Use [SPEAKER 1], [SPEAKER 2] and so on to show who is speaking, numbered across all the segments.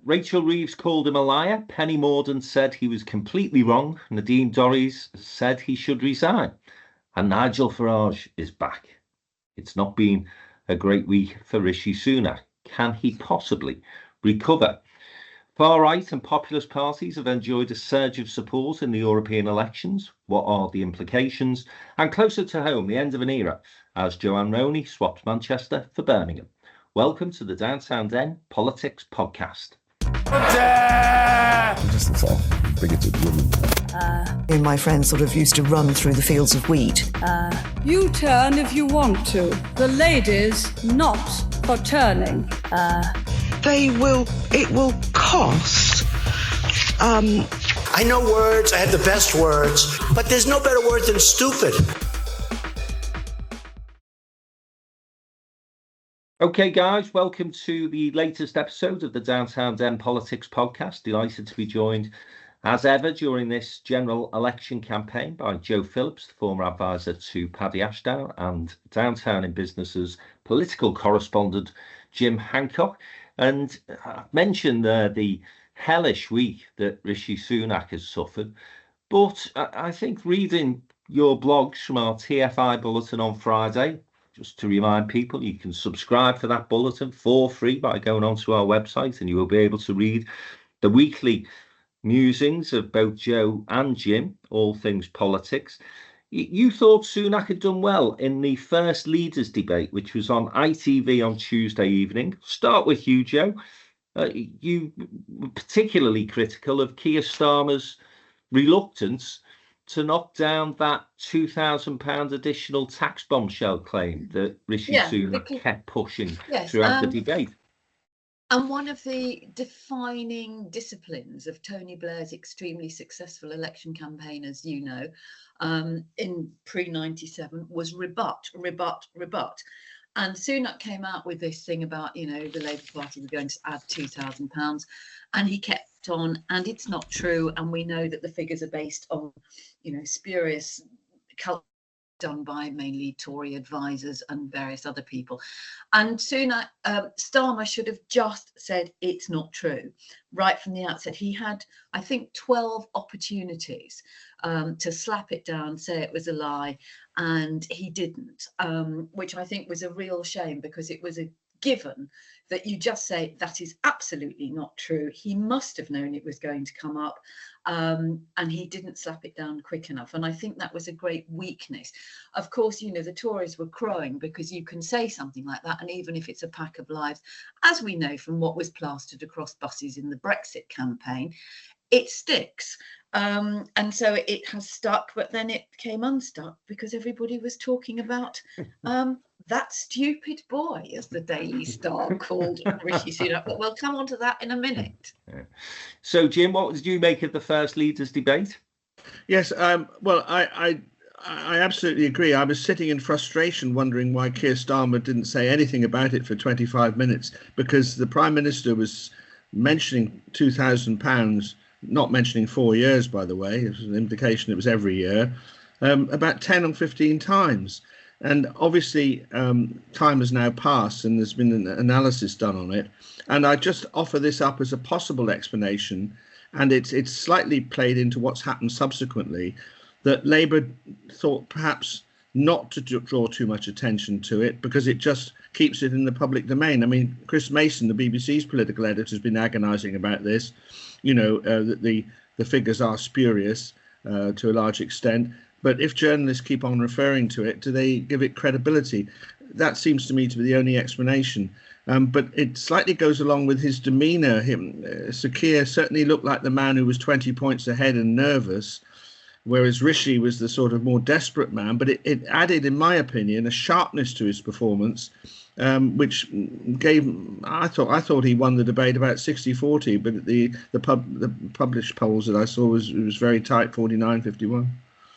[SPEAKER 1] Rachel Reeves called him a liar. Penny Mordaunt said he was completely wrong. Nadine Dorries said he should resign. And Nigel Farage is back. It's not been a great week for Rishi Sunak. Can he possibly recover? Far-right and populist parties have enjoyed a surge of support in the European elections. What are the implications? And closer to home, the end of an era, as Joanne Roney swapped Manchester for Birmingham. Welcome to the Downtown Den Politics Podcast.
[SPEAKER 2] Just a sort of bigoted woman.
[SPEAKER 3] Me and my friends sort of used to run through the fields of wheat.
[SPEAKER 4] You turn if you want to. The ladies not for turning.
[SPEAKER 5] It will cost.
[SPEAKER 6] I know words, I have the best words, but there's no better word than stupid.
[SPEAKER 1] Okay, guys, welcome to the latest episode of the Downtown Den Politics Podcast. Delighted to be joined, as ever, during this general election campaign by Joe Phillips, the former advisor to Paddy Ashdown, and Downtown in Business's political correspondent, Jim Hancock. And I mentioned the hellish week that Rishi Sunak has suffered, but I think reading your blogs from our TFI bulletin on Friday, just to remind people, you can subscribe to that bulletin for free by going onto our website, and you will be able to read the weekly musings of both Joe and Jim, all things politics. You thought Sunak had done well in the first leaders debate, which was on ITV on Tuesday evening. Start with you, Joe. You were particularly critical of Keir Starmer's reluctance to knock down that £2,000 additional tax bombshell claim that Rishi Sunak kept pushing throughout the debate.
[SPEAKER 7] And one of the defining disciplines of Tony Blair's extremely successful election campaign, as you know, in pre-97 was rebut. And Sunak came out with this thing about, the Labour Party were going to add £2,000, and he kept on, and it's not true. And we know that the figures are based on, spurious calculations done by mainly Tory advisors and various other people. And Sunak, Starmer should have just said it's not true right from the outset. He had, I think, 12 opportunities to slap it down, say it was a lie, and he didn't, which I think was a real shame, because it was a given that you just say that is absolutely not true. He must have known it was going to come up, and he didn't slap it down quick enough. And I think that was a great weakness. Of course, the Tories were crowing, because you can say something like that, and even if it's a pack of lies, as we know from what was plastered across buses in the Brexit campaign, it sticks. And so it has stuck, but then it came unstuck because everybody was talking about that stupid boy, as the Daily Star called Rishi Sunak. But we'll come on to that in a minute.
[SPEAKER 1] So, Jim, what did you make of the first leaders debate?
[SPEAKER 8] Yes, well, I absolutely agree. I was sitting in frustration wondering why Keir Starmer didn't say anything about it for 25 minutes, because the Prime Minister was mentioning £2,000, not mentioning 4 years, by the way. It was an implication it was every year, about 10 or 15 times. And obviously, time has now passed and there's been an analysis done on it. And I just offer this up as a possible explanation. And it's slightly played into what's happened subsequently, that Labour thought perhaps not to draw too much attention to it, because it just keeps it in the public domain. I mean, Chris Mason, the BBC's political editor, has been agonising about this, that the figures are spurious to a large extent. But if journalists keep on referring to it, do they give it credibility? That seems to me to be the only explanation. But it slightly goes along with his demeanour. Sir Keir certainly looked like the man who was 20 points ahead and nervous, whereas Rishi was the sort of more desperate man. But it added, in my opinion, a sharpness to his performance, which gave, I thought he won the debate about 60-40, but the published polls that I saw was very tight, 49-51.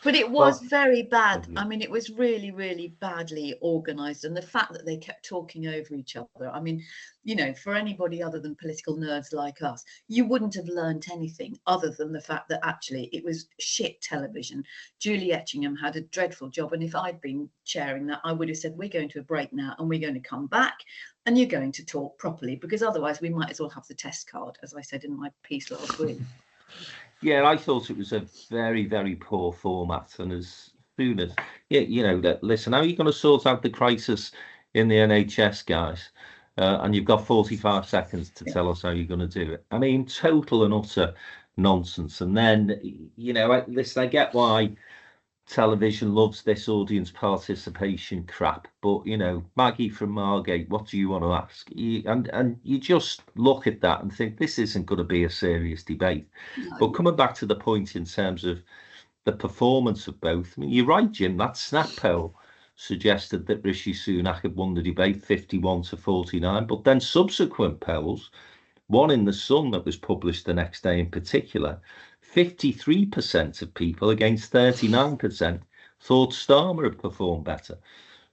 [SPEAKER 7] But it was very bad. I mean, it was really, really badly organised. And the fact that they kept talking over each other, I mean, you know, for anybody other than political nerds like us, you wouldn't have learnt anything other than the fact that actually it was shit television. Julie Etchingham had a dreadful job. And if I'd been chairing that, I would have said, we're going to a break now and we're going to come back and you're going to talk properly, because otherwise we might as well have the test card, as I said in my piece last week.
[SPEAKER 1] Yeah, I thought it was a very, very poor format. And as soon as, you know, that, listen, how are you going to sort out the crisis in the NHS, guys? And you've got 45 seconds to tell us how you're going to do it. I mean, total and utter nonsense. And then, you know, listen, I get why television loves this audience participation crap, but you know, Maggie from Margate, what do you want to ask? And you just look at that and think this isn't going to be a serious debate. No. But coming back to the point in terms of the performance of both, I mean, you're right, Jim, that snap poll suggested that Rishi Sunak had won the debate 51-49, but then subsequent polls, one in The Sun that was published the next day in particular, 53% of people against 39% thought Starmer had performed better.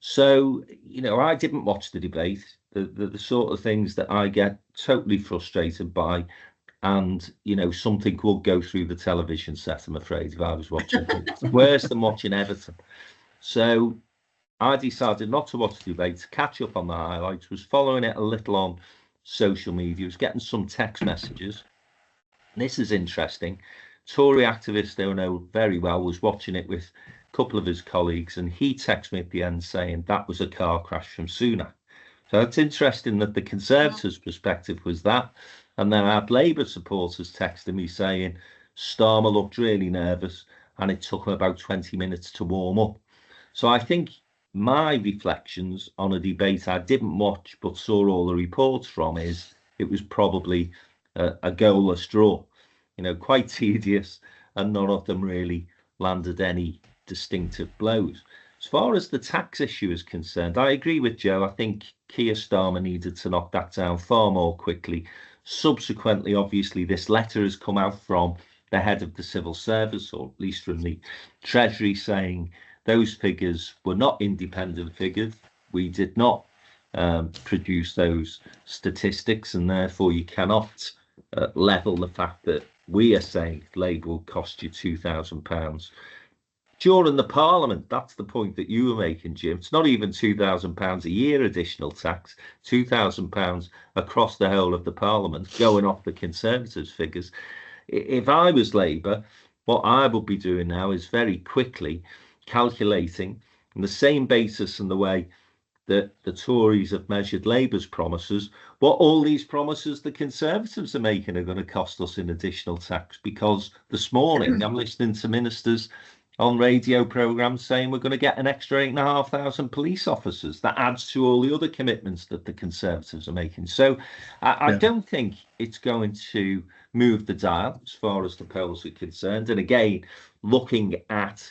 [SPEAKER 1] So, you know, I didn't watch the debate, the sort of things that I get totally frustrated by. And, you know, something would go through the television set, I'm afraid, if I was watching it. Worse than watching Everton. So I decided not to watch the debate, to catch up on the highlights, was following it a little on social media, was getting some text messages. And this is interesting. Tory activist who I know very well was watching it with a couple of his colleagues, and he texted me at the end saying that was a car crash from Sunak. So it's interesting that the Conservatives' perspective was that. And then I had Labour supporters texting me saying Starmer looked really nervous and it took him about 20 minutes to warm up. So I think my reflections on a debate I didn't watch but saw all the reports from is it was probably a goalless draw. You know, quite tedious, and none of them really landed any distinctive blows. As far as the tax issue is concerned, I agree with Joe. I think Keir Starmer needed to knock that down far more quickly. Subsequently, obviously, this letter has come out from the head of the civil service, or at least from the Treasury, saying those figures were not independent figures. We did not produce those statistics, and therefore you cannot level the fact that we are saying Labour will cost you £2,000 during the Parliament. That's the point that you were making, Jim. It's not even £2,000 a year additional tax, £2,000 across the whole of the Parliament, going off the Conservatives' figures. If I was Labour, what I would be doing now is very quickly calculating on the same basis and the way that the Tories have measured Labour's promises, what all these promises the Conservatives are making are going to cost us in additional tax. Because this morning I'm listening to ministers on radio programmes saying we're going to get an extra 8,500 police officers. That adds to all the other commitments that the Conservatives are making. So I don't think it's going to move the dial as far as the polls are concerned. And again, looking at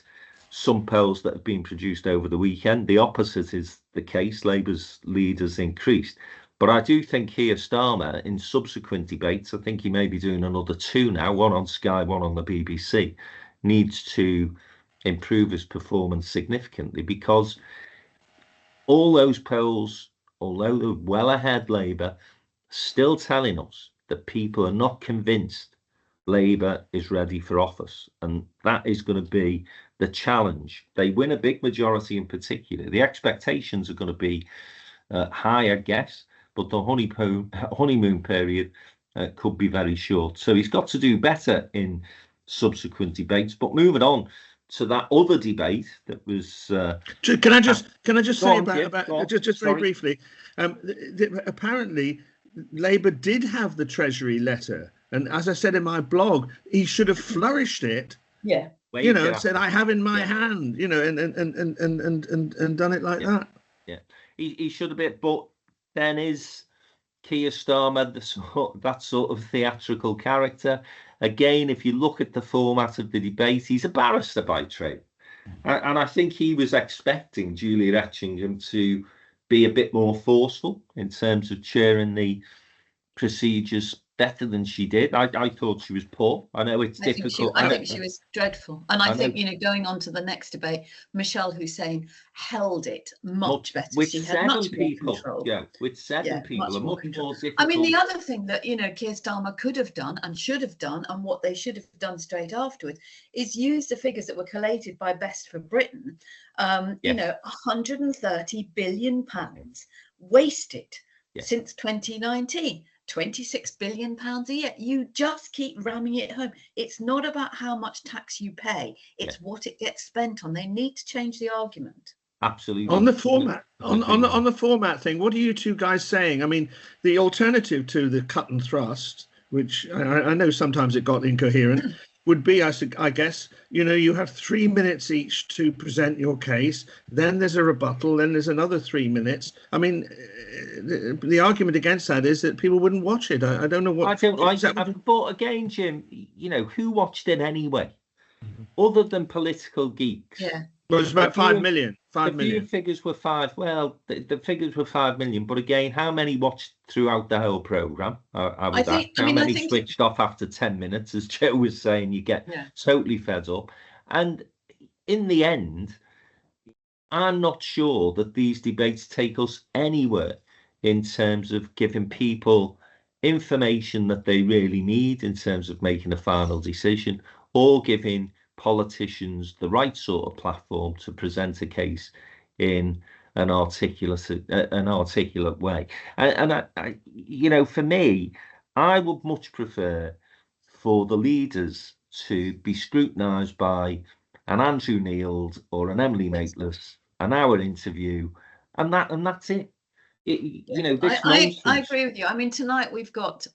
[SPEAKER 1] some polls that have been produced over the weekend, the opposite is the case. Labour's lead has increased. But I do think Keir Starmer, in subsequent debates, I think he may be doing another two now, one on Sky, one on the BBC, needs to improve his performance significantly, because all those polls, although they're well ahead Labour, still telling us that people are not convinced Labour is ready for office. And that is going to be the challenge. They win a big majority in particular. The expectations are going to be high, I guess, but the honeymoon period could be very short. So he's got to do better in subsequent debates. But moving on to that other debate that was
[SPEAKER 8] can I just say very briefly, apparently Labour did have the Treasury letter, and as I said in my blog, he should have flourished it, you know, and said I have in my hand, you know, and done it like that.
[SPEAKER 1] He should have been. But then is Keir Starmer that sort of theatrical character? Again, if you look at the format of the debate, he's a barrister by trade. And I think he was expecting Julia Etchingham to be a bit more forceful in terms of chairing the procedures better than she did. I thought she was poor. I know it's difficult.
[SPEAKER 7] I think she was dreadful. And I think, going on to the next debate, Michelle Hussein held it much better.
[SPEAKER 1] With
[SPEAKER 7] she
[SPEAKER 1] seven
[SPEAKER 7] had much
[SPEAKER 1] people,
[SPEAKER 7] more control.
[SPEAKER 1] with seven people, much more difficult.
[SPEAKER 7] I mean, the other thing that, Keir Starmer could have done and should have done, and what they should have done straight afterwards, is use the figures that were collated by Best for Britain, 130 billion pounds wasted since 2019. 26 billion pounds a year. You just keep ramming it home. It's not about how much tax you pay, it's what it gets spent on. They need to change the argument.
[SPEAKER 1] Absolutely.
[SPEAKER 8] On the format, on the format thing, what are you two guys saying? I mean, the alternative to the cut and thrust, which I know sometimes it got incoherent, would be, I guess, you have 3 minutes each to present your case. Then there's a rebuttal. Then there's another 3 minutes. I mean, the argument against that is that people wouldn't watch it. I don't know what.
[SPEAKER 1] I don't like it. But again, Jim, who watched it anyway, other than political geeks?
[SPEAKER 7] Yeah.
[SPEAKER 8] Well, it's about 5 million.
[SPEAKER 1] The figures were 5. Well, the figures were 5 million. But again, how many watched throughout the whole programme? How many switched off after 10 minutes? As Joe was saying, you get totally fed up. And in the end, I'm not sure that these debates take us anywhere in terms of giving people information that they really need in terms of making a final decision, or giving politicians the right sort of platform to present a case in an articulate way. And I, for me, I would much prefer for the leaders to be scrutinised by an Andrew Neil or an Emily Maitlis, an hour interview, and that's it.
[SPEAKER 7] I agree with you. I mean, tonight we've got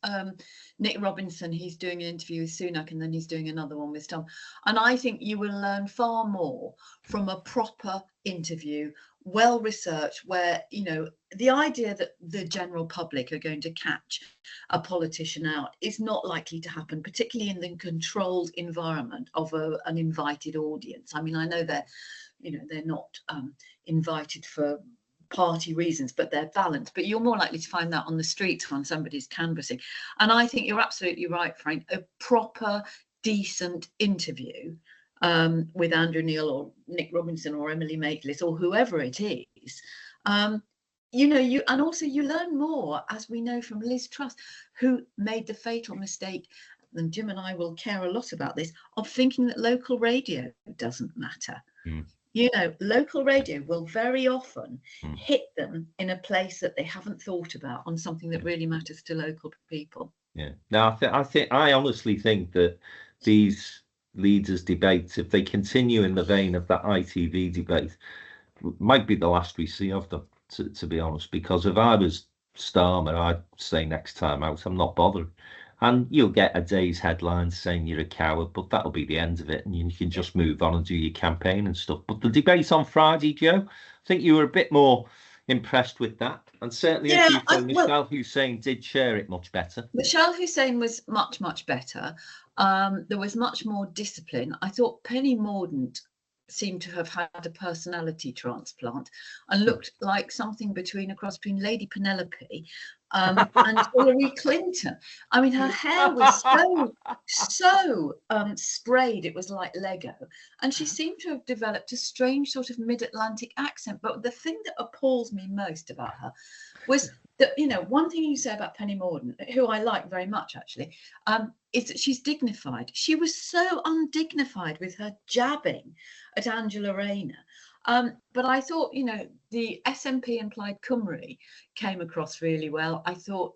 [SPEAKER 7] Nick Robinson. He's doing an interview with Sunak, and then he's doing another one with Tom. And I think you will learn far more from a proper interview, well researched, where the idea that the general public are going to catch a politician out is not likely to happen, particularly in the controlled environment of an invited audience. I mean, I know they're not invited for party reasons, but they're balanced. But you're more likely to find that on the streets when somebody's canvassing. And I think you're absolutely right, Frank. A proper, decent interview with Andrew Neil or Nick Robinson or Emily Maitlis or whoever it is. And also you learn more, as we know from Liz Truss, who made the fatal mistake, and Jim and I will care a lot about this, of thinking that local radio doesn't matter. Local radio will very often hit them in a place that they haven't thought about, on something that really matters to local people.
[SPEAKER 1] Yeah. Now, I honestly think that these leaders' debates, if they continue in the vein of that ITV debate, might be the last we see of them, to be honest. Because if I was Starmer, I'd say next time out, I'm not bothered. And you'll get a day's headlines saying you're a coward, but that'll be the end of it. And you can just move on and do your campaign and stuff. But the debate on Friday, Joe, I think you were a bit more impressed with that. And certainly, Michelle Hussein did share it much better.
[SPEAKER 7] Michelle Hussein was much, much better. There was much more discipline. I thought Penny Mordaunt seemed to have had a personality transplant and looked like something a cross between Lady Penelope and Hillary Clinton. I mean, her hair was so sprayed, it was like Lego. And she seemed to have developed a strange sort of mid-Atlantic accent. But the thing that appalls me most about her was that, one thing you say about Penny Mordaunt, who I like very much, actually, is that she's dignified. She was so undignified with her jabbing at Angela Rayner. But I thought, the SNP and Plaid Cymru came across really well. I thought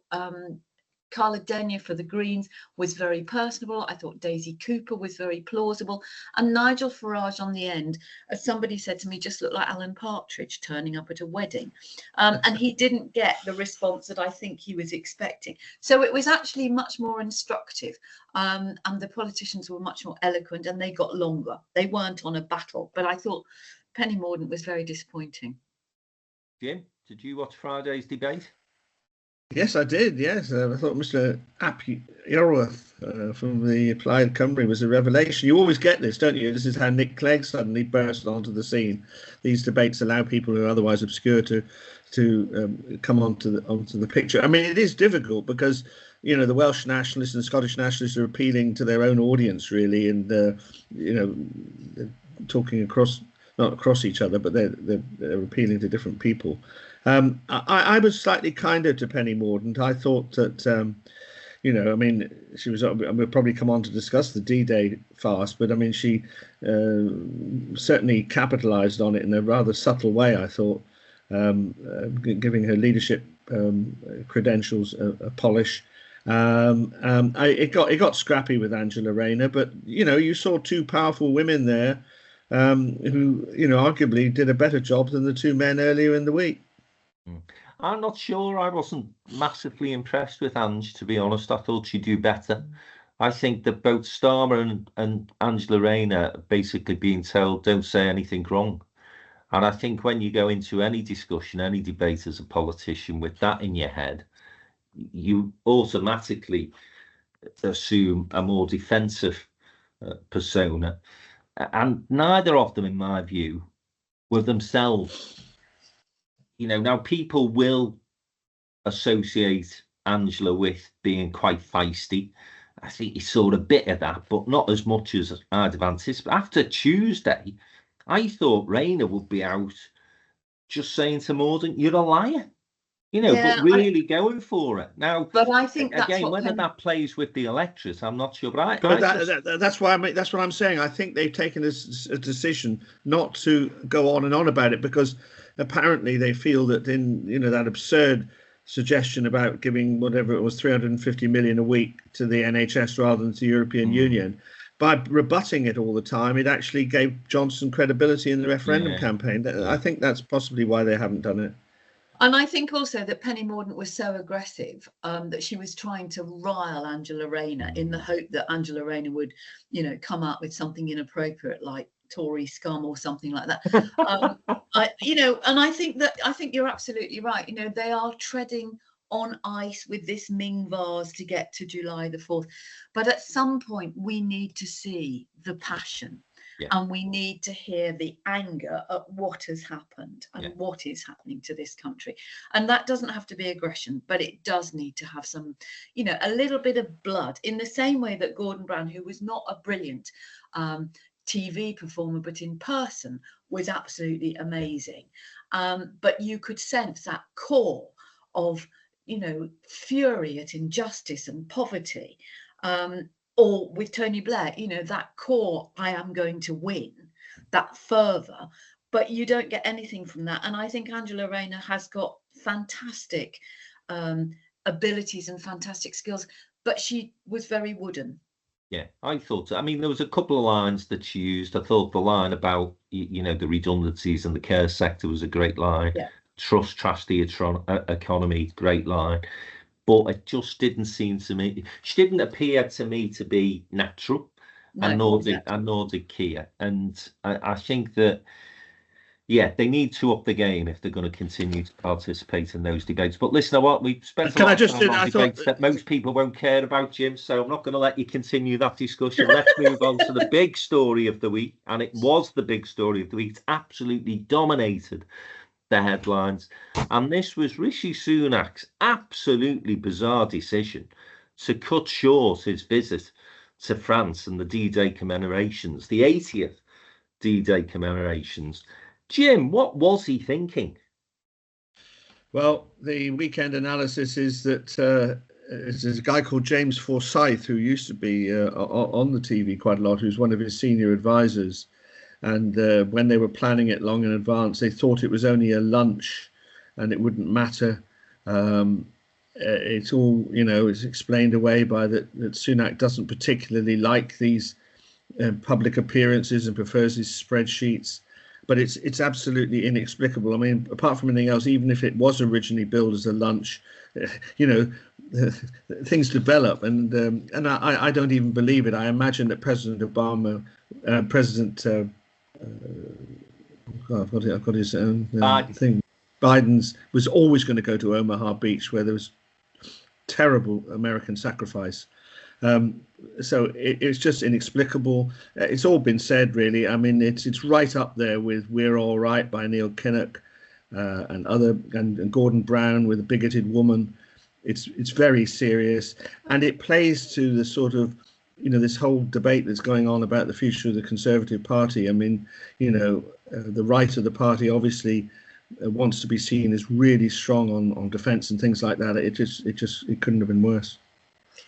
[SPEAKER 7] Carla Denyer for the Greens was very personable. I thought Daisy Cooper was very plausible. And Nigel Farage on the end, as somebody said to me, just looked like Alan Partridge turning up at a wedding. And he didn't get the response that I think he was expecting. So it was actually much more instructive. And the politicians were much more eloquent, and they got longer. They weren't on a battle. But I thought Penny Mordaunt was very disappointing.
[SPEAKER 1] Jim, did you watch Friday's debate?
[SPEAKER 8] Yes, I did. Yes, I thought Mr. Iorwerth from the Plaid Cymru was a revelation. You always get this, don't you? This is how Nick Clegg suddenly burst onto the scene. These debates allow people who are otherwise obscure to come onto the picture. I mean, it is difficult because the Welsh nationalists and Scottish nationalists are appealing to their own audience really, and talking not across each other, but they're appealing to different people. I was slightly kinder to Penny Mordaunt. I thought that I mean, she was. We'll probably come on to discuss the D-Day fast, but I mean, she certainly capitalised on it in a rather subtle way, I thought, giving her leadership credentials a polish. It got scrappy with Angela Rayner, but you saw two powerful women there who arguably did a better job than the two men earlier in the week.
[SPEAKER 1] I'm not sure. I wasn't massively impressed with Ange, to be honest. I thought she'd do better. I think that both Starmer and Angela Rayner are basically being told, don't say anything wrong. And I think when you go into any discussion, any debate as a politician with that in your head, you automatically assume a more defensive persona. And neither of them, in my view, were themselves. Now people will associate Angela with being quite feisty. I think you saw a bit of that, but not as much as I'd have anticipated. After Tuesday, I thought Rayner would be out just saying to Mordaunt, you're a liar, but really going for it. Now,
[SPEAKER 7] but I think
[SPEAKER 1] again, whether that plays with the electorate, I'm not sure. But
[SPEAKER 8] that's that's what I'm saying. I think they've taken a decision not to go on and on about it because apparently they feel that in that absurd suggestion about giving whatever it was 350 million a week to the NHS rather than to the European Union, by rebutting it all the time, it actually gave Johnson credibility in the referendum campaign. I think that's possibly why they haven't done it.
[SPEAKER 7] And I think also that Penny Mordaunt was so aggressive that she was trying to rile Angela Rayner in the hope that Angela Rayner would, come up with something inappropriate like Tory scum or something like that. And I think you're absolutely right. They are treading on ice with this Ming vase to get to July the 4th. But at some point, we need to see the passion. Yeah. And we need to hear the anger at what has happened and what is happening to this country. And that doesn't have to be aggression, but it does need to have some, a little bit of blood, in the same way that Gordon Brown, who was not a brilliant TV performer, but in person was absolutely amazing. But you could sense that core of, fury at injustice and poverty. Or with Tony Blair, that core, I am going to win, that fervour, but you don't get anything from that. And I think Angela Rayner has got fantastic abilities and fantastic skills, but she was very wooden.
[SPEAKER 1] Yeah, I thought, there was a couple of lines that she used. I thought the line about, the redundancies in the care sector was a great line. Yeah. Trust the economy, great line. But it just didn't seem to me, she didn't appear to me to be natural, and nor did Keir. And I think that, they need to up the game if they're going to continue to participate in those debates. But listen, we've spent a lot of time on debates that most people won't care about, Jim, so I'm not going to let you continue that discussion. Let's move on to the big story of the week, and it was the big story of the week. It's absolutely dominated the headlines, and this was Rishi Sunak's absolutely bizarre decision to cut short his visit to France and the D-Day commemorations, the 80th D-Day commemorations. Jim, what was he thinking?
[SPEAKER 8] Well, the weekend analysis is that there's a guy called James Forsyth who used to be on the TV quite a lot, who's one of his senior advisors. And when they were planning it long in advance, they thought it was only a lunch and it wouldn't matter. It's all, it's explained away by that Sunak doesn't particularly like these public appearances and prefers his spreadsheets. But it's absolutely inexplicable. I mean, apart from anything else, even if it was originally billed as a lunch, things develop. And I don't even believe it. I imagine that President Obama, I've got his own thing. Biden's was always going to go to Omaha Beach, where there was terrible American sacrifice. So it's just inexplicable. It's all been said, really. I mean, it's right up there with "We're All Right" by Neil Kinnock. and Gordon Brown with a bigoted woman. It's very serious, and it plays to the sort of, this whole debate that's going on about the future of the Conservative Party. I mean, the right of the party obviously wants to be seen as really strong on defence and things like that. It couldn't have been worse.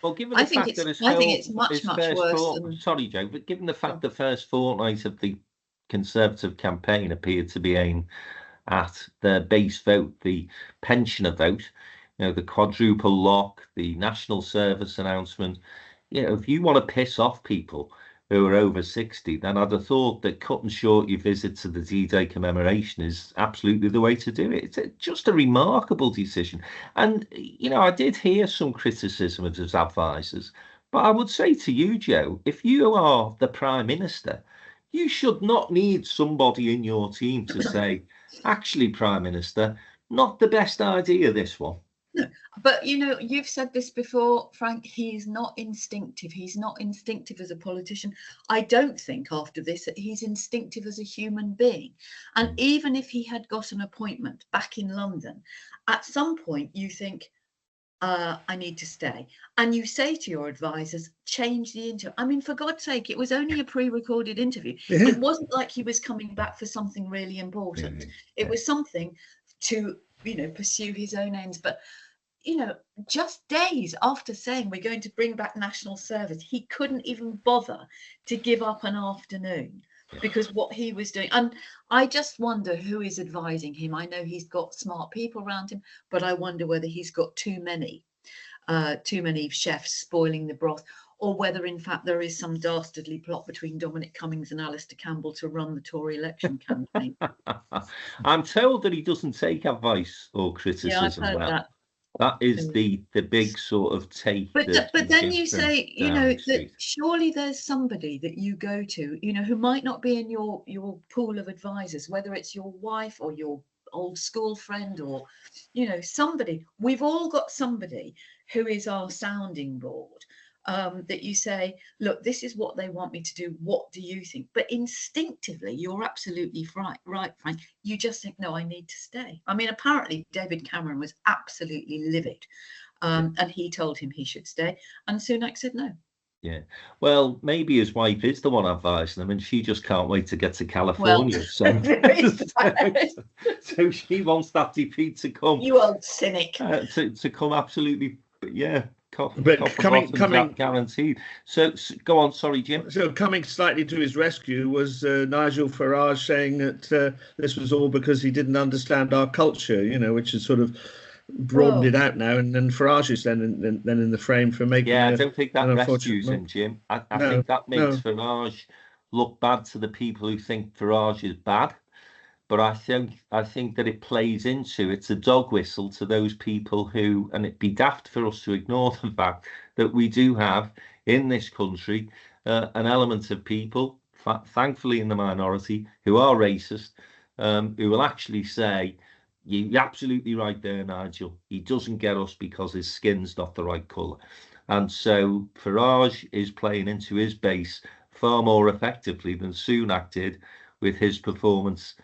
[SPEAKER 1] Well, given the fact that
[SPEAKER 7] I think it's much worse.
[SPEAKER 1] Sorry, Joe, but given the fact the first fortnight of the Conservative campaign appeared to be aimed at their base vote, the pensioner vote, the quadruple lock, the national service announcement. If you want to piss off people who are over 60, then I'd have thought that cutting short your visit to the D-Day commemoration is absolutely the way to do it. It's just a remarkable decision. And, I did hear some criticism of his advisors, but I would say to you, Joe, if you are the Prime Minister, you should not need somebody in your team to say, actually, Prime Minister, not the best idea, this one.
[SPEAKER 7] No, but you've said this before, Frank. He's not instinctive. He's not instinctive as a politician. I don't think after this that he's instinctive as a human being. And even if he had got an appointment back in London, at some point you think, I need to stay. And you say to your advisors, change the interview. I mean, for God's sake, it was only a pre-recorded interview. Yeah. It wasn't like he was coming back for something really important. Yeah. It was something to, pursue his own ends. But just days after saying we're going to bring back national service, he couldn't even bother to give up an afternoon because what he was doing. And I just wonder who is advising him. I know he's got smart people around him, but I wonder whether he's got too many chefs spoiling the broth, or whether in fact there is some dastardly plot between Dominic Cummings and Alistair Campbell to run the Tory election campaign.
[SPEAKER 1] I'm told that he doesn't take advice or criticism.
[SPEAKER 7] Yeah, I've heard that.
[SPEAKER 1] That is the big sort of take.
[SPEAKER 7] But then you say, that surely there's somebody that you go to, who might not be in your pool of advisors, whether it's your wife or your old school friend or, somebody. We've all got somebody who is our sounding board. That you say, look, this is what they want me to do. What do you think? But instinctively, you're absolutely right, Frank. You just think, no, I need to stay. I mean, apparently, David Cameron was absolutely livid. And he told him he should stay. And Sunak said no.
[SPEAKER 1] Yeah. Well, maybe his wife is the one advising him and she just can't wait to get to California. So she wants that defeat to come.
[SPEAKER 7] You old cynic.
[SPEAKER 1] To come absolutely,
[SPEAKER 8] but coming
[SPEAKER 1] guaranteed. So go on, sorry, Jim.
[SPEAKER 8] So coming slightly to his rescue was Nigel Farage saying that this was all because he didn't understand our culture, which is sort of broadened it out now, and then Farage is then in the frame for making.
[SPEAKER 1] Yeah, I don't think that rescues him, Jim. I think that makes Farage look bad to the people who think Farage is bad. But I think that it plays into, it's a dog whistle to those people who, and it'd be daft for us to ignore the fact that we do have in this country an element of people, thankfully in the minority, who are racist, who will actually say, you're absolutely right there, Nigel. He doesn't get us because his skin's not the right colour. And so Farage is playing into his base far more effectively than Sunak did with his performance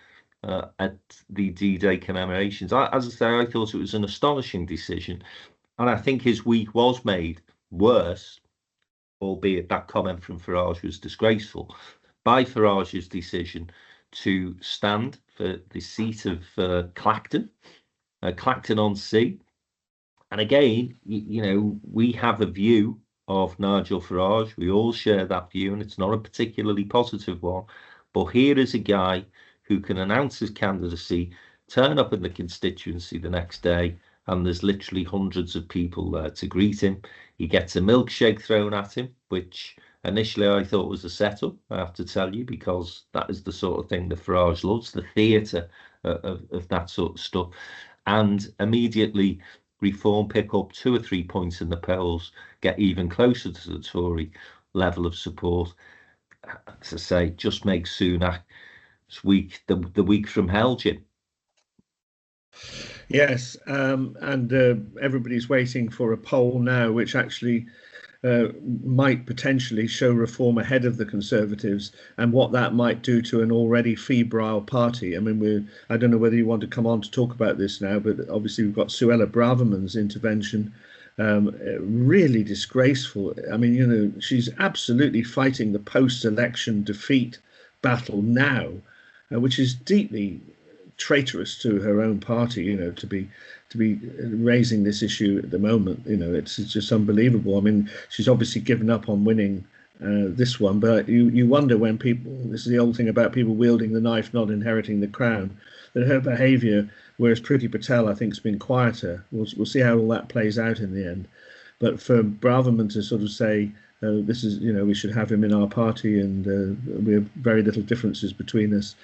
[SPEAKER 1] at the D-Day commemorations. As I say, I thought it was an astonishing decision. And I think his week was made worse, albeit that comment from Farage was disgraceful, by Farage's decision to stand for the seat of Clacton on Sea. And again, we have a view of Nigel Farage. We all share that view, and it's not a particularly positive one. But here is a guy who can announce his candidacy, turn up in the constituency the next day, and there's literally hundreds of people there to greet him. He gets a milkshake thrown at him, which initially I thought was a setup, I have to tell you, because that is the sort of thing that Farage loves, the theatre of that sort of stuff. And immediately Reform pick up 2 or 3 points in the polls, get even closer to the Tory level of support. As I say, just makes Sunak week the week from hell, Jim.
[SPEAKER 8] Yes, and everybody's waiting for a poll now, which actually might potentially show reform ahead of the Conservatives, and what that might do to an already febrile party. I mean, I don't know whether you want to come on to talk about this now, but obviously we've got Suella Braverman's intervention, really disgraceful. I mean, you know, she's absolutely fighting the post-election defeat battle now, which is deeply traitorous to her own party, you know, to be raising this issue at the moment. You know, it's just unbelievable. I mean, she's obviously given up on winning this one, but you wonder when people, this is the old thing about people wielding the knife, not inheriting the crown, that her behaviour, whereas Priti Patel, I think, has been quieter. We'll see how all that plays out in the end. But for Braverman to sort of say, this is, you know, we should have him in our party, and we have very little differences between us.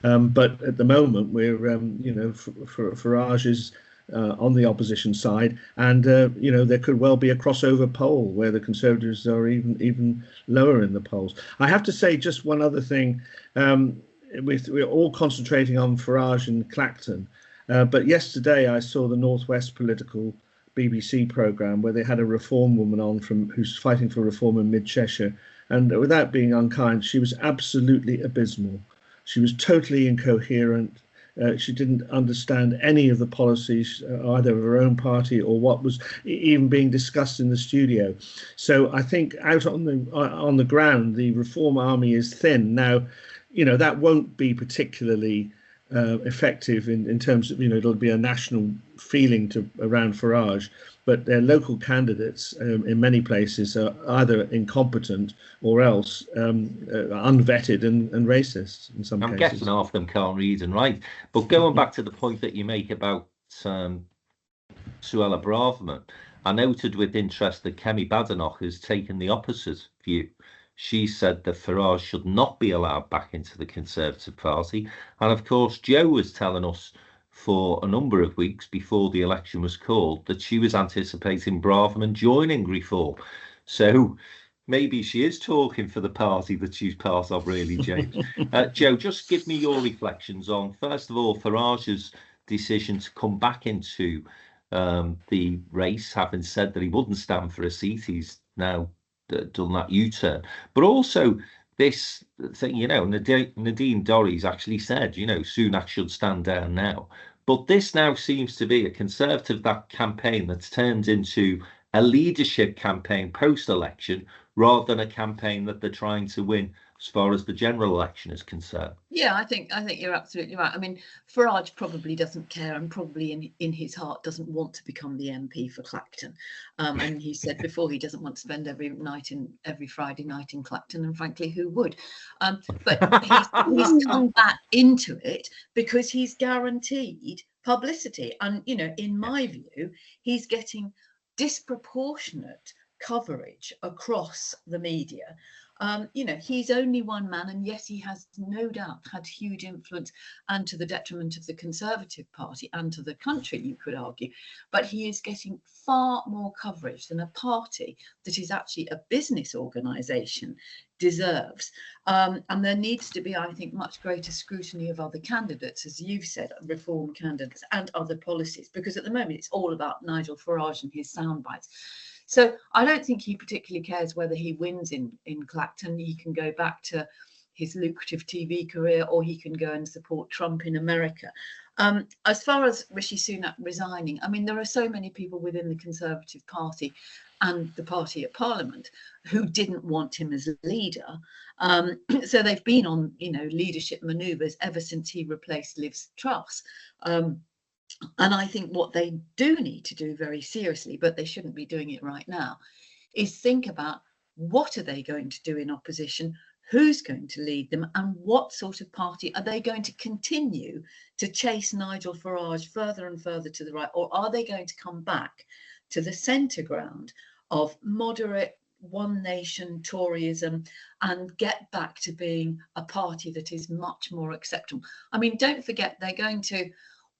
[SPEAKER 8] But at the moment, we're, you know, Farage is on the opposition side, and you know, there could well be a crossover poll where the Conservatives are even lower in the polls. I have to say just one other thing. We're all concentrating on Farage and Clacton, but yesterday I saw the Northwest Political BBC programme where they had a reform woman on who's fighting for reform in mid-Cheshire, and without being unkind, she was absolutely abysmal. She was totally incoherent. She didn't understand any of the policies, either of her own party or what was even being discussed in the studio. So I think out on the ground, the reform army is thin. Now, you know, that won't be particularly effective in terms of, you know, it'll be a national feeling around Farage, but their local candidates in many places are either incompetent or else unvetted and racist in some cases.
[SPEAKER 1] I'm guessing half of them can't read and write. But going back to the point that you make about Suella Braverman, I noted with interest that Kemi Badenoch has taken the opposite view. She said that Farage should not be allowed back into the Conservative Party. And of course, Jo was telling us for a number of weeks before the election was called that she was anticipating Braverman joining Reform. So maybe she is talking for the party that she's part of, really, James. Jo, just give me your reflections on, first of all, Farage's decision to come back into the race, having said that he wouldn't stand for a seat. He's now done that U-turn. But also this thing, you know, Nadine Dorries actually said, you know, Sunak should stand down now. But this now seems to be a Conservative campaign that's turned into a leadership campaign post-election rather than a campaign that they're trying to win as far as the general election is concerned.
[SPEAKER 7] Yeah, I think you're absolutely right. I mean, Farage probably doesn't care, and probably in his heart doesn't want to become the MP for Clacton. And he said before he doesn't want to spend every Friday night in Clacton, and frankly, who would? But he's come back into it because he's guaranteed publicity. And, you know, in my view, he's getting disproportionate coverage across the media. You know, he's only one man, and yes, he has no doubt had huge influence, and to the detriment of the Conservative Party and to the country, you could argue. But he is getting far more coverage than a party that is actually a business organisation deserves. And there needs to be, I think, much greater scrutiny of other candidates, as you've said, reform candidates and other policies, because at the moment it's all about Nigel Farage and his sound bites. So I don't think he particularly cares whether he wins in Clacton. He can go back to his lucrative TV career, or he can go and support Trump in America. As far as Rishi Sunak resigning, I mean, there are so many people within the Conservative Party and the party at Parliament who didn't want him as a leader. So they've been on, you know, leadership manoeuvres ever since he replaced Liz Truss. And I think what they do need to do very seriously, but they shouldn't be doing it right now, is think about what are they going to do in opposition, who's going to lead them, and what sort of party are they going to continue to chase Nigel Farage further and further to the right, or are they going to come back to the centre ground of moderate one nation Toryism and get back to being a party that is much more acceptable? I mean, don't forget, they're going to,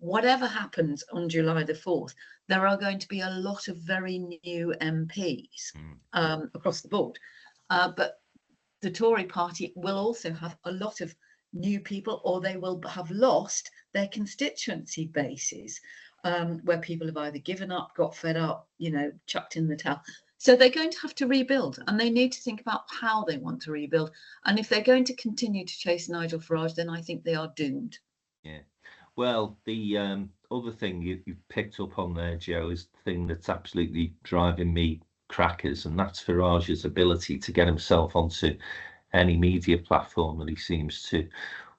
[SPEAKER 7] whatever happens on July the 4th, there are going to be a lot of very new MPs across the board. But the Tory party will also have a lot of new people, or they will have lost their constituency bases, where people have either given up, got fed up, you know, chucked in the towel. So they're going to have to rebuild, and they need to think about how they want to rebuild. And if they're going to continue to chase Nigel Farage, then I think they are doomed.
[SPEAKER 1] Yeah. Well, the other thing you picked up on there, Joe, is the thing that's absolutely driving me crackers, and that's Farage's ability to get himself onto any media platform that he seems to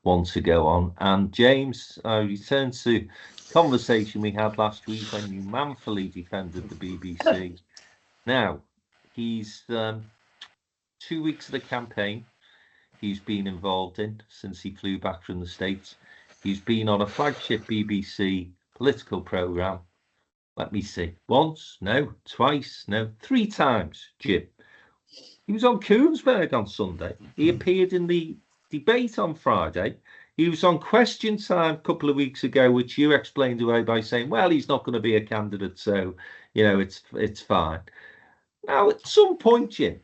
[SPEAKER 1] want to go on. And James, I return to conversation we had last week when you manfully defended the BBC. Now, he's 2 weeks of the campaign he's been involved in since he flew back from the States. He's been on a flagship BBC political programme. Let me see. Once, no, twice, no, 3 times, Jim. He was on Koonsberg on Sunday. He appeared in the debate on Friday. He was on Question Time a couple of weeks ago, which you explained away by saying, well, he's not going to be a candidate, so, you know, it's fine. Now, at some point, Jim,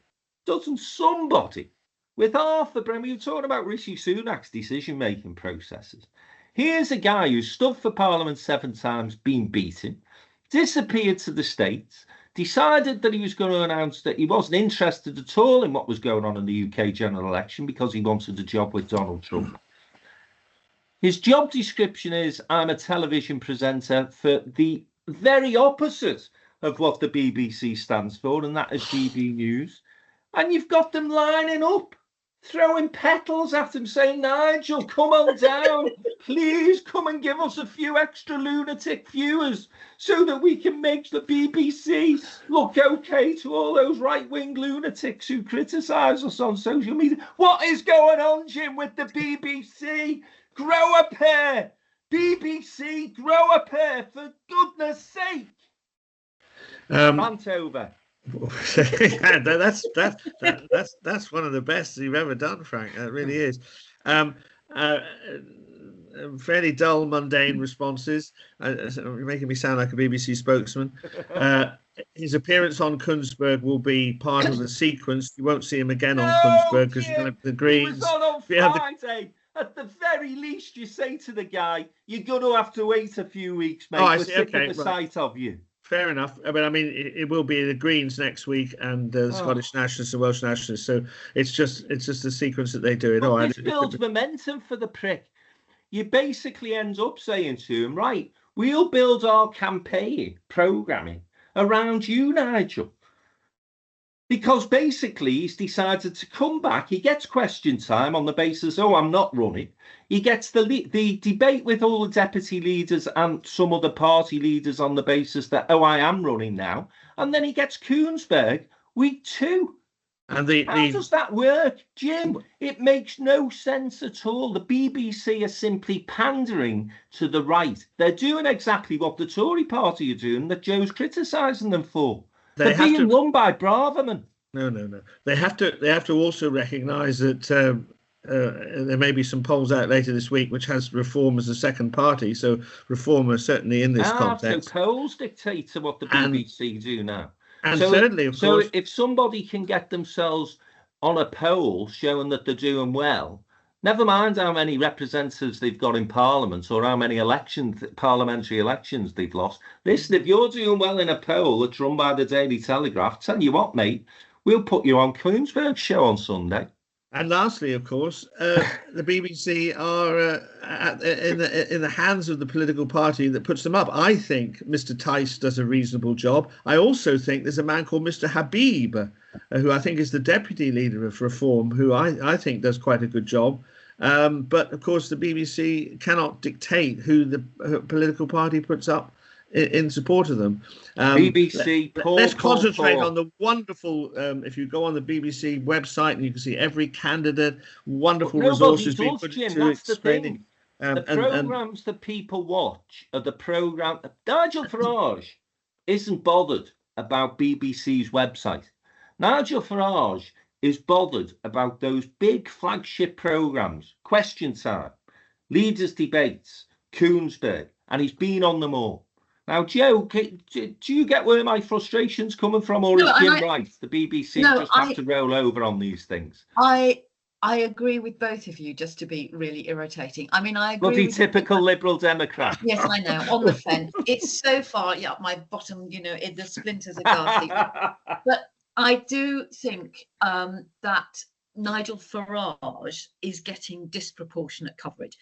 [SPEAKER 1] doesn't somebody with half the brain, we were talking about Rishi Sunak's decision-making processes. Here's a guy who stood for Parliament 7 times, been beaten, disappeared to the States, decided that he was going to announce that he wasn't interested at all in what was going on in the UK general election because he wanted a job with Donald Trump. His job description is, I'm a television presenter for the very opposite of what the BBC stands for, and that is GB News. And you've got them lining up, throwing petals at him, saying, Nigel, come on down. Please come and give us a few extra lunatic viewers so that we can make the BBC look okay to all those right-wing lunatics who criticise us on social media. What is going on, Jim, with the BBC? Grow a pair. BBC, grow a pair, for goodness sake. Rant over.
[SPEAKER 8] Yeah, that's one of the best you've ever done, Frank. That really is. Fairly dull, mundane responses. You're making me sound like a BBC spokesman. His appearance on Koonsberg will be part of the sequence. You won't see him again on Koonsberg because the Greens.
[SPEAKER 1] He was on Friday. At the very least, you say to the guy, you're going to have to wait a few weeks, mate. We're sick of the sight of you.
[SPEAKER 8] Fair enough. I mean, it will be the Greens next week and the Scottish Nationalists and Welsh Nationalists. So it's just the sequence that they do it.
[SPEAKER 1] Well, this builds momentum for the prick. You basically end up saying to him, right, we'll build our campaign programming around you, Nigel. Because basically he's decided to come back. He gets Question Time on the basis, oh, I'm not running. He gets the debate with all the deputy leaders and some other party leaders on the basis that, oh, I am running now. And then he gets Koonsberg week 2. And how does that work, Jim? It makes no sense at all. The BBC are simply pandering to the right. They're doing exactly what the Tory party are doing that Joe's criticising them for. They're being run by Braverman.
[SPEAKER 8] No. They have to also recognise that there may be some polls out later this week which has Reform as a second party. So Reform are certainly in this context.
[SPEAKER 1] So polls dictate to what the BBC do now.
[SPEAKER 8] And thirdly, of course,
[SPEAKER 1] if somebody can get themselves on a poll showing that they're doing well, never mind how many representatives they've got in Parliament or how many parliamentary elections they've lost. Listen, if you're doing well in a poll that's run by the Daily Telegraph, tell you what, mate, we'll put you on Koonsberg's show on Sunday.
[SPEAKER 8] And lastly, of course, the BBC are in the hands of the political party that puts them up. I think Mr. Tice does a reasonable job. I also think there's a man called Mr. Habib, who I think is the deputy leader of Reform, who I think does quite a good job. But, of course, the BBC cannot dictate who the political party puts up in support of them.
[SPEAKER 1] BBC,
[SPEAKER 8] let's concentrate on the wonderful, if you go on the BBC website and you can see every candidate, wonderful resources being put into explaining.
[SPEAKER 1] The programmes that people watch are the programme. Nigel Farage isn't bothered about BBC's website. Nigel Farage is bothered about those big flagship programmes, Question Time, Leaders' Debates, Koonsberg, and he's been on them all. Now, Joe, do you get where my frustration's coming from, or is Jim right? The BBC just have to roll over on these things.
[SPEAKER 7] I agree with both of you, just to be really irritating. I mean, I agree.
[SPEAKER 1] Bloody typical Liberal Democrat.
[SPEAKER 7] Yes, I know, on the fence. It's so far up my bottom, in the splinters are ghastly. But I do think that Nigel Farage is getting disproportionate coverage.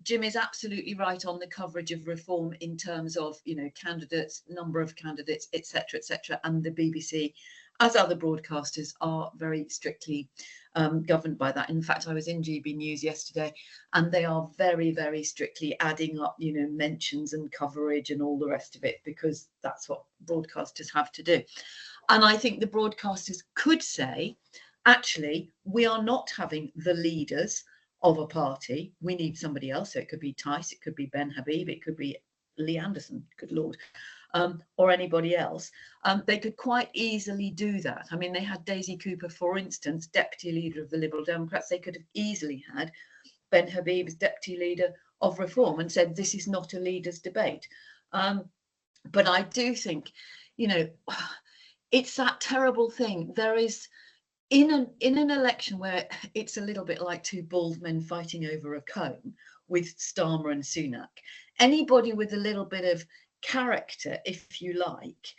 [SPEAKER 7] Jim is absolutely right on the coverage of reform in terms of, candidates, number of candidates, etc., and the BBC, as other broadcasters, are very strictly governed by that. In fact, I was in GB News yesterday, and they are very, very strictly adding up, mentions and coverage and all the rest of it, because that's what broadcasters have to do. And I think the broadcasters could say, actually, we are not having the leaders of a party. We need somebody else. So it could be Tice, it could be Ben Habib, it could be Lee Anderson, good Lord, or anybody else. They could quite easily do that. I mean, they had Daisy Cooper, for instance, deputy leader of the Liberal Democrats. They could have easily had Ben Habib as deputy leader of Reform and said, this is not a leaders' debate. But I do think, it's that terrible thing. There is, in an election where it's a little bit like two bald men fighting over a comb with Starmer and Sunak, anybody with a little bit of character, if you like,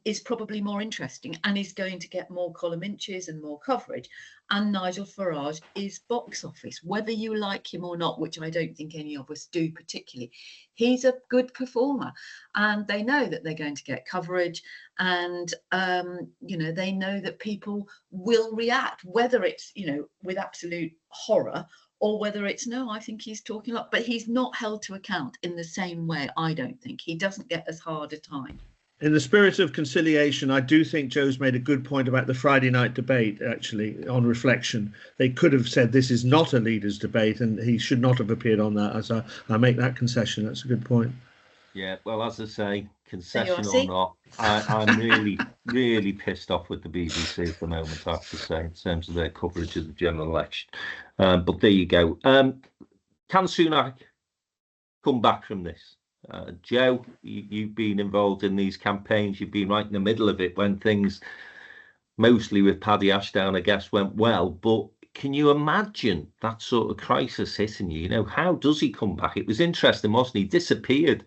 [SPEAKER 7] is probably more interesting and is going to get more column inches and more coverage. And Nigel Farage is box office, whether you like him or not, which I don't think any of us do particularly. He's a good performer, and they know that they're going to get coverage, and they know that people will react, whether it's with absolute horror or whether it's, no, I think he's talking a lot. But he's not held to account in the same way. I don't think he doesn't get as hard a time.
[SPEAKER 8] In the spirit of conciliation, I do think Joe's made a good point about the Friday night debate, actually, on reflection. They could have said this is not a leaders' debate, and he should not have appeared on that. As I make that concession. That's a good point.
[SPEAKER 1] Yeah, well, as I say, concession or not, I'm really, really pissed off with the BBC at the moment, I have to say, in terms of their coverage of the general election. But there you go. Can Sunak come back from this? Joe, you've been involved in these campaigns. You've been right in the middle of it when things, mostly with Paddy Ashdown, I guess, went well. But can you imagine that sort of crisis hitting you? How does he come back? It was interesting, wasn't he? Disappeared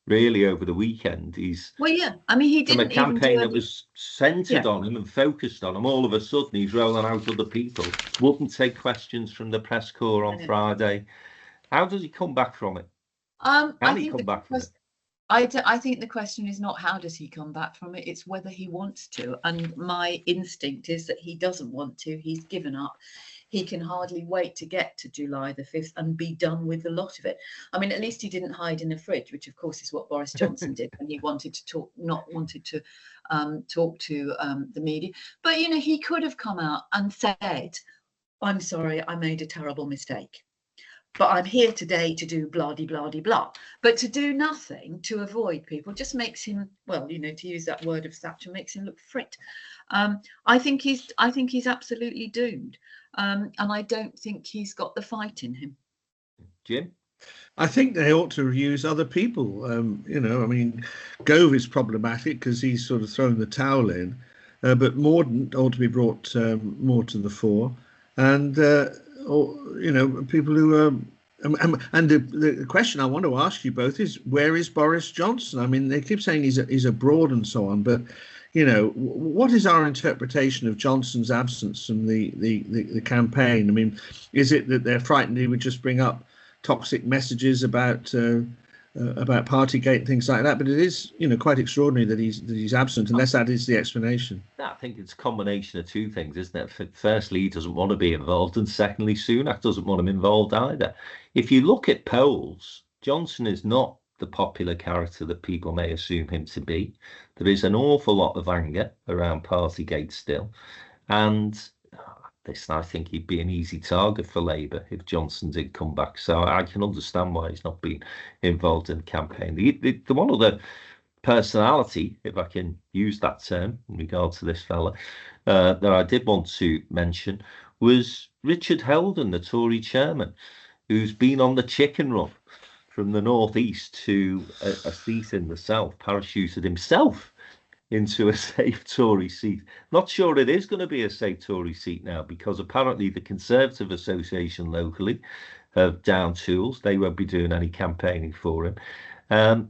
[SPEAKER 1] really over the weekend. He didn't
[SPEAKER 7] from a
[SPEAKER 1] campaign that was centred on him and focused on him. All of a sudden, he's rolling out other people. Wouldn't take questions from the press corps on Friday. How does he come back from it?
[SPEAKER 7] I think the question is not how does he come back from it, it's whether he wants to. And my instinct is that he doesn't want to. He's given up. He can hardly wait to get to July the 5th and be done with a lot of it. I mean, at least he didn't hide in a fridge, which of course is what Boris Johnson did when he wanted to talk, talk to the media. But, he could have come out and said, I'm sorry, I made a terrible mistake, but I'm here today to do blah, de, blah, de, blah. But to do nothing, to avoid people, just makes him, to use that word of Thatcher, makes him look frit. I think he's absolutely doomed. And I don't think he's got the fight in him.
[SPEAKER 1] Jim?
[SPEAKER 8] I think they ought to use other people. Gove is problematic because he's sort of thrown the towel in. But Mordaunt ought to be brought more to the fore. And people who are, and the question I want to ask you both is, where is Boris Johnson? I mean, they keep saying he's abroad and so on, but what is our interpretation of Johnson's absence from the campaign? I mean, is it that they're frightened he would just bring up toxic messages about Partygate and things like that? But it is, quite extraordinary that he's absent, unless that is the explanation.
[SPEAKER 1] I think it's a combination of two things, isn't it? Firstly, he doesn't want to be involved, and secondly, Sunak doesn't want him involved either. If you look at polls, Johnson is not the popular character that people may assume him to be. There is an awful lot of anger around Partygate still, and I think he'd be an easy target for Labour if Johnson did come back. So I can understand why he's not been involved in the campaign. The one other personality, if I can use that term in regard to this fella, that I did want to mention was Richard Heldon, the Tory chairman, who's been on the chicken run from the northeast to a seat in the south, parachuted himself into a safe Tory seat. Not sure it is going to be a safe Tory seat now, because apparently the Conservative Association locally have down tools. They won't be doing any campaigning for him. A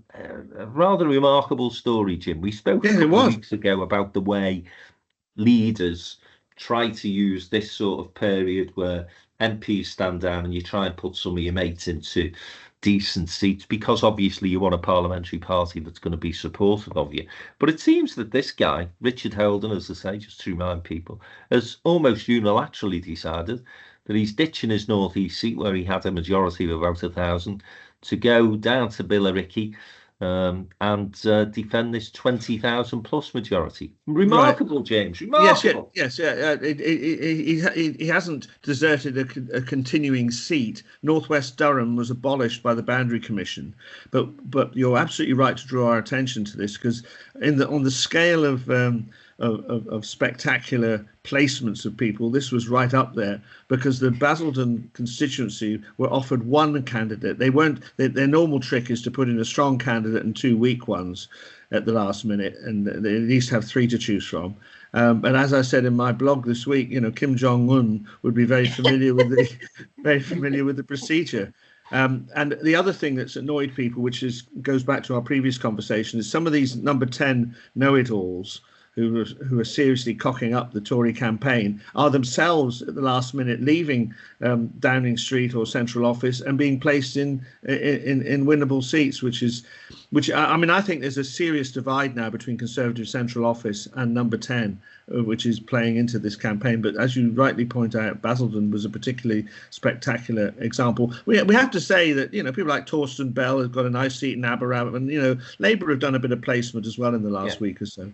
[SPEAKER 1] rather remarkable story, Jim. We spoke a couple of weeks ago about the way leaders try to use this sort of period where MPs stand down and you try and put some of your mates into decent seats, because obviously you want a parliamentary party that's going to be supportive of you. But it seems that this guy, Richard Holden, as I say, just to remind people, has almost unilaterally decided that he's ditching his North East seat where he had a majority of about 1,000 to go down to Billericay and defend this 20,000 plus majority. Remarkable, right. James. Remarkable.
[SPEAKER 8] Yes. He hasn't deserted a continuing seat. Northwest Durham was abolished by the Boundary Commission, but you're absolutely right to draw our attention to this, because on the scale of spectacular placements of people, this was right up there, because the Basildon constituency were offered one candidate. Their normal trick is to put in a strong candidate and two weak ones at the last minute, and they at least have three to choose from. And as I said in my blog this week, Kim Jong-un would be very familiar with the procedure. And the other thing that's annoyed people, which goes back to our previous conversation, is some of these number 10 know-it-alls who are seriously cocking up the Tory campaign are themselves at the last minute leaving Downing Street or central office and being placed in winnable seats, which I think there's a serious divide now between Conservative central office and number 10, which is playing into this campaign. But as you rightly point out, Basildon was a particularly spectacular example. We have to say that people like Torsten Bell have got a nice seat in Aberystwyth, and Labour have done a bit of placement as well in the last week or so.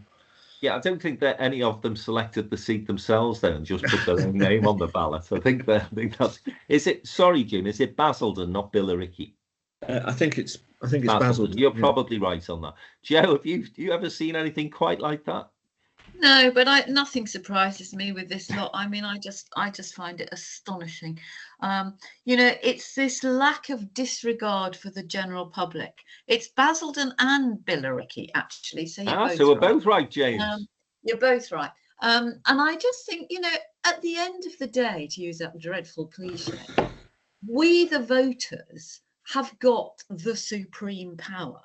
[SPEAKER 1] Yeah, I don't think that any of them selected the seat themselves then and just put their own name on the ballot. I think that's. Is it? Sorry, Jim. Is it Basildon, not Billericay?
[SPEAKER 8] I think it's Basildon.
[SPEAKER 1] You're probably right on that. Joe, have you ever seen anything quite like that?
[SPEAKER 7] No, but nothing surprises me with this lot. I mean, I just find it astonishing. It's this lack of disregard for the general public. It's Basildon and Billericay, actually. So
[SPEAKER 1] we're both right, James.
[SPEAKER 7] You're both right. And I just think, at the end of the day, to use that dreadful cliche, we the voters have got the supreme power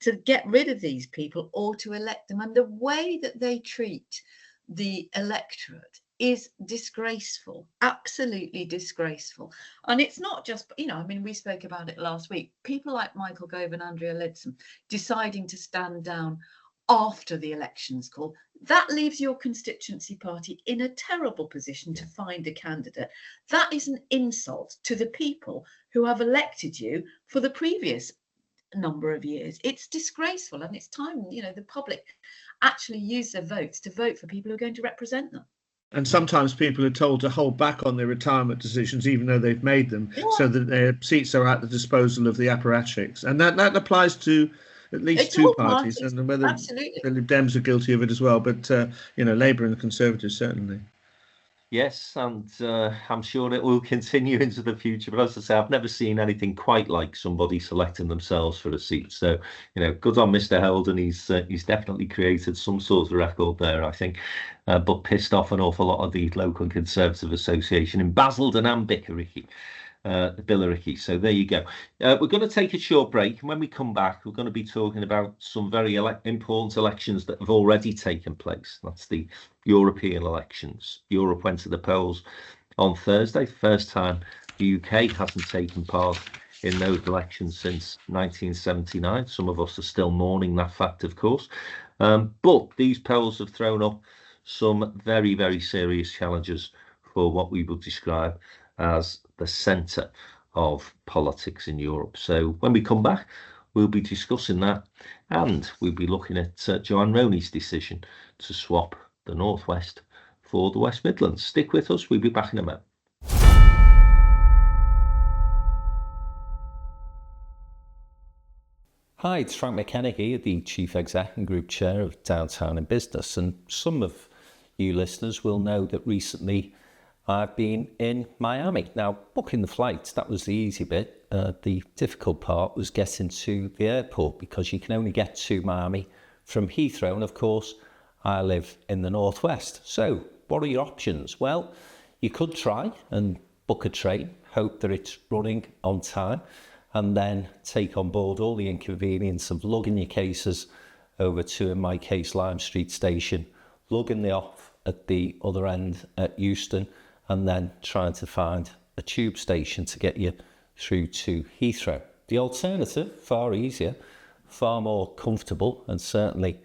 [SPEAKER 7] to get rid of these people or to elect them. And the way that they treat the electorate is disgraceful, absolutely disgraceful. And it's not just, we spoke about it last week. People like Michael Gove and Andrea Leadsom deciding to stand down after the elections call, that leaves your constituency party in a terrible position to find a candidate. That is an insult to the people who have elected you for the previous number of years. It's disgraceful, and it's time the public actually use their votes to vote for people who are going to represent them.
[SPEAKER 8] And sometimes people are told to hold back on their retirement decisions even though they've made them, so that their seats are at the disposal of the apparatchiks, and that applies to at least two parties, and whether
[SPEAKER 7] absolutely.
[SPEAKER 8] The Lib Dems are guilty of it as well, but Labour and the Conservatives certainly.
[SPEAKER 1] Yes, and I'm sure it will continue into the future. But as I say, I've never seen anything quite like somebody selecting themselves for a seat. So, good on Mr. Holden. He's definitely created some sort of record there, I think, but pissed off an awful lot of the local Conservative Association in Basildon and Billericay. So there you go. We're going to take a short break, and when we come back, we're going to be talking about some very important elections that have already taken place. That's the European elections. Europe went to the polls on Thursday, first time the UK hasn't taken part in those elections since 1979. Some of us are still mourning that fact, of course, but these polls have thrown up some very, very serious challenges for what we would describe as the centre of politics in Europe. So when we come back, we'll be discussing that, and we'll be looking at Joanne Roney's decision to swap the North West for the West Midlands. Stick with us. We'll be back in a moment. Hi, it's Frank McKenna here, the Chief Exec and Group Chair of Downtown in Business. And some of you listeners will know that recently I've been in Miami. Now, booking the flights, that was the easy bit. The difficult part was getting to the airport, because you can only get to Miami from Heathrow. And of course, I live in the Northwest. So what are your options? Well, you could try and book a train, hope that it's running on time, and then take on board all the inconvenience of lugging your cases over to, in my case, Lime Street Station, lugging them off
[SPEAKER 9] at the other end at Euston, and then trying to find a tube station to get you through to Heathrow. The alternative, far easier, far more comfortable, and certainly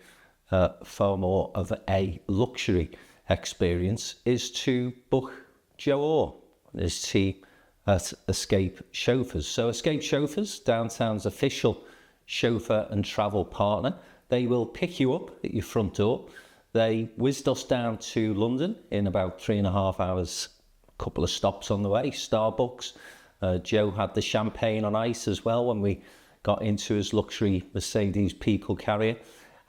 [SPEAKER 9] far more of a luxury experience, is to book Joe Orr and his team at Escape Chauffeurs. So Escape Chauffeurs, downtown's official chauffeur and travel partner. They will pick you up at your front door. They whizzed us down to London in about 3.5 hours, a couple of stops on the way, Starbucks. Joe had the champagne on ice as well when we got into his luxury Mercedes people carrier.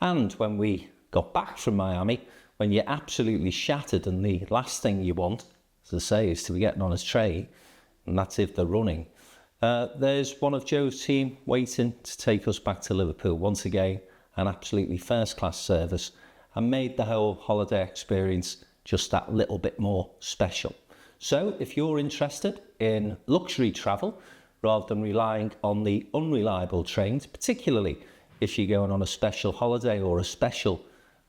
[SPEAKER 9] And when we got back from Miami, when you're absolutely shattered and the last thing you want, as I say, is to be getting on a train, and that's if they're running, there's one of Joe's team waiting to take us back to Liverpool. Once again, an absolutely first-class service, and made the whole holiday experience just that little bit more special. So if you're interested in luxury travel, rather than relying on the unreliable trains, particularly if you're going on a special holiday or a special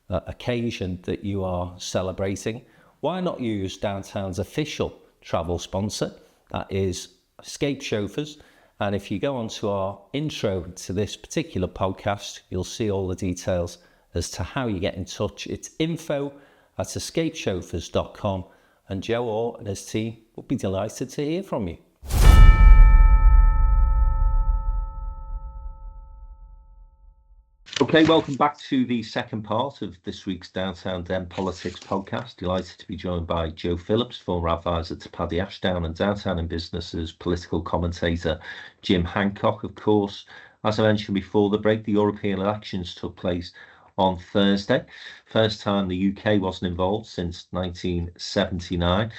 [SPEAKER 9] occasion that you are celebrating, why not use Downtown's official travel sponsor? That is Escape Chauffeurs. And if you go onto our intro to this particular podcast, you'll see all the details as to how you get in touch. It's info@escapechauffeurs.com, and Joe Orr and his team will be delighted to hear from you.
[SPEAKER 1] Okay, welcome back to the second part of this week's Downtown Den Politics podcast. Delighted to be joined by Joe Phillips, former advisor to Paddy Ashdown, and Downtown in Business's political commentator Jim Hancock. Of course, as I mentioned before the break, the European elections took place on Thursday. First time the UK wasn't involved since 1979.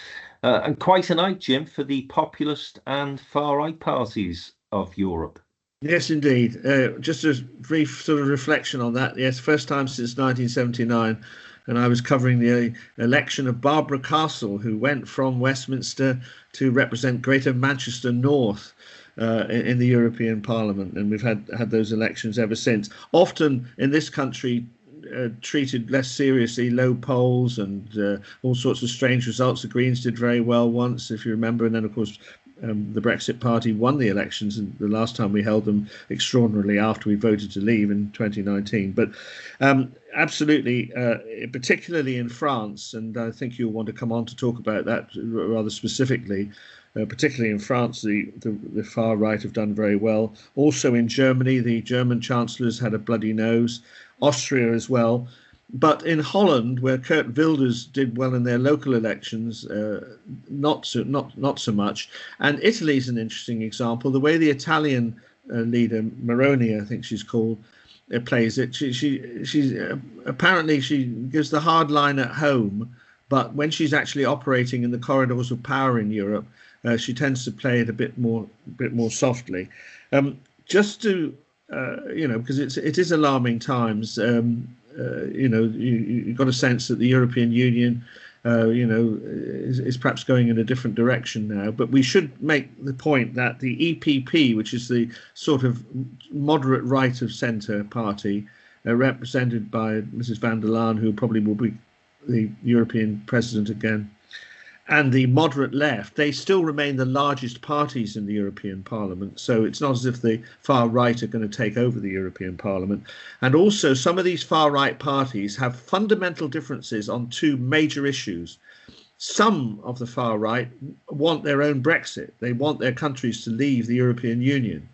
[SPEAKER 1] And quite a night, Jim, for the populist and far-right parties of Europe.
[SPEAKER 8] Yes, indeed. Just a brief sort of reflection on that. Yes, first time since 1979, and I was covering the election of Barbara Castle, who went from Westminster to represent Greater Manchester North in the European Parliament, and we've had those elections ever since. Often in this country, treated less seriously, low polls and all sorts of strange results. The Greens did very well once, if you remember, and then of course the Brexit Party won the elections, and the last time we held them extraordinarily after we voted to leave in 2019. But absolutely, particularly in France, and I think you'll want to come on to talk about that rather specifically. Particularly in France, the far right have done very well. Also in Germany, the German chancellor's had a bloody nose. Austria as well. But in Holland, where Kurt Wilders did well in their local elections, not so much. And Italy's an interesting example. The way the Italian leader, Moroni, I think she's called, plays it. She's apparently she gives the hard line at home, but when she's actually operating in the corridors of power in Europe, she tends to play it a bit more softly. Just to because it is alarming times. You got a sense that the European Union, is perhaps going in a different direction now. But we should make the point that the EPP, which is the sort of moderate right of centre party, represented by Mrs. van der Leyen, who probably will be the European president again, and the moderate left, they still remain the largest parties in the European Parliament. So it's not as if the far right are going to take over the European Parliament. And also some of these far right parties have fundamental differences on two major issues. Some of the far right want their own Brexit. They want their countries to leave the European Union,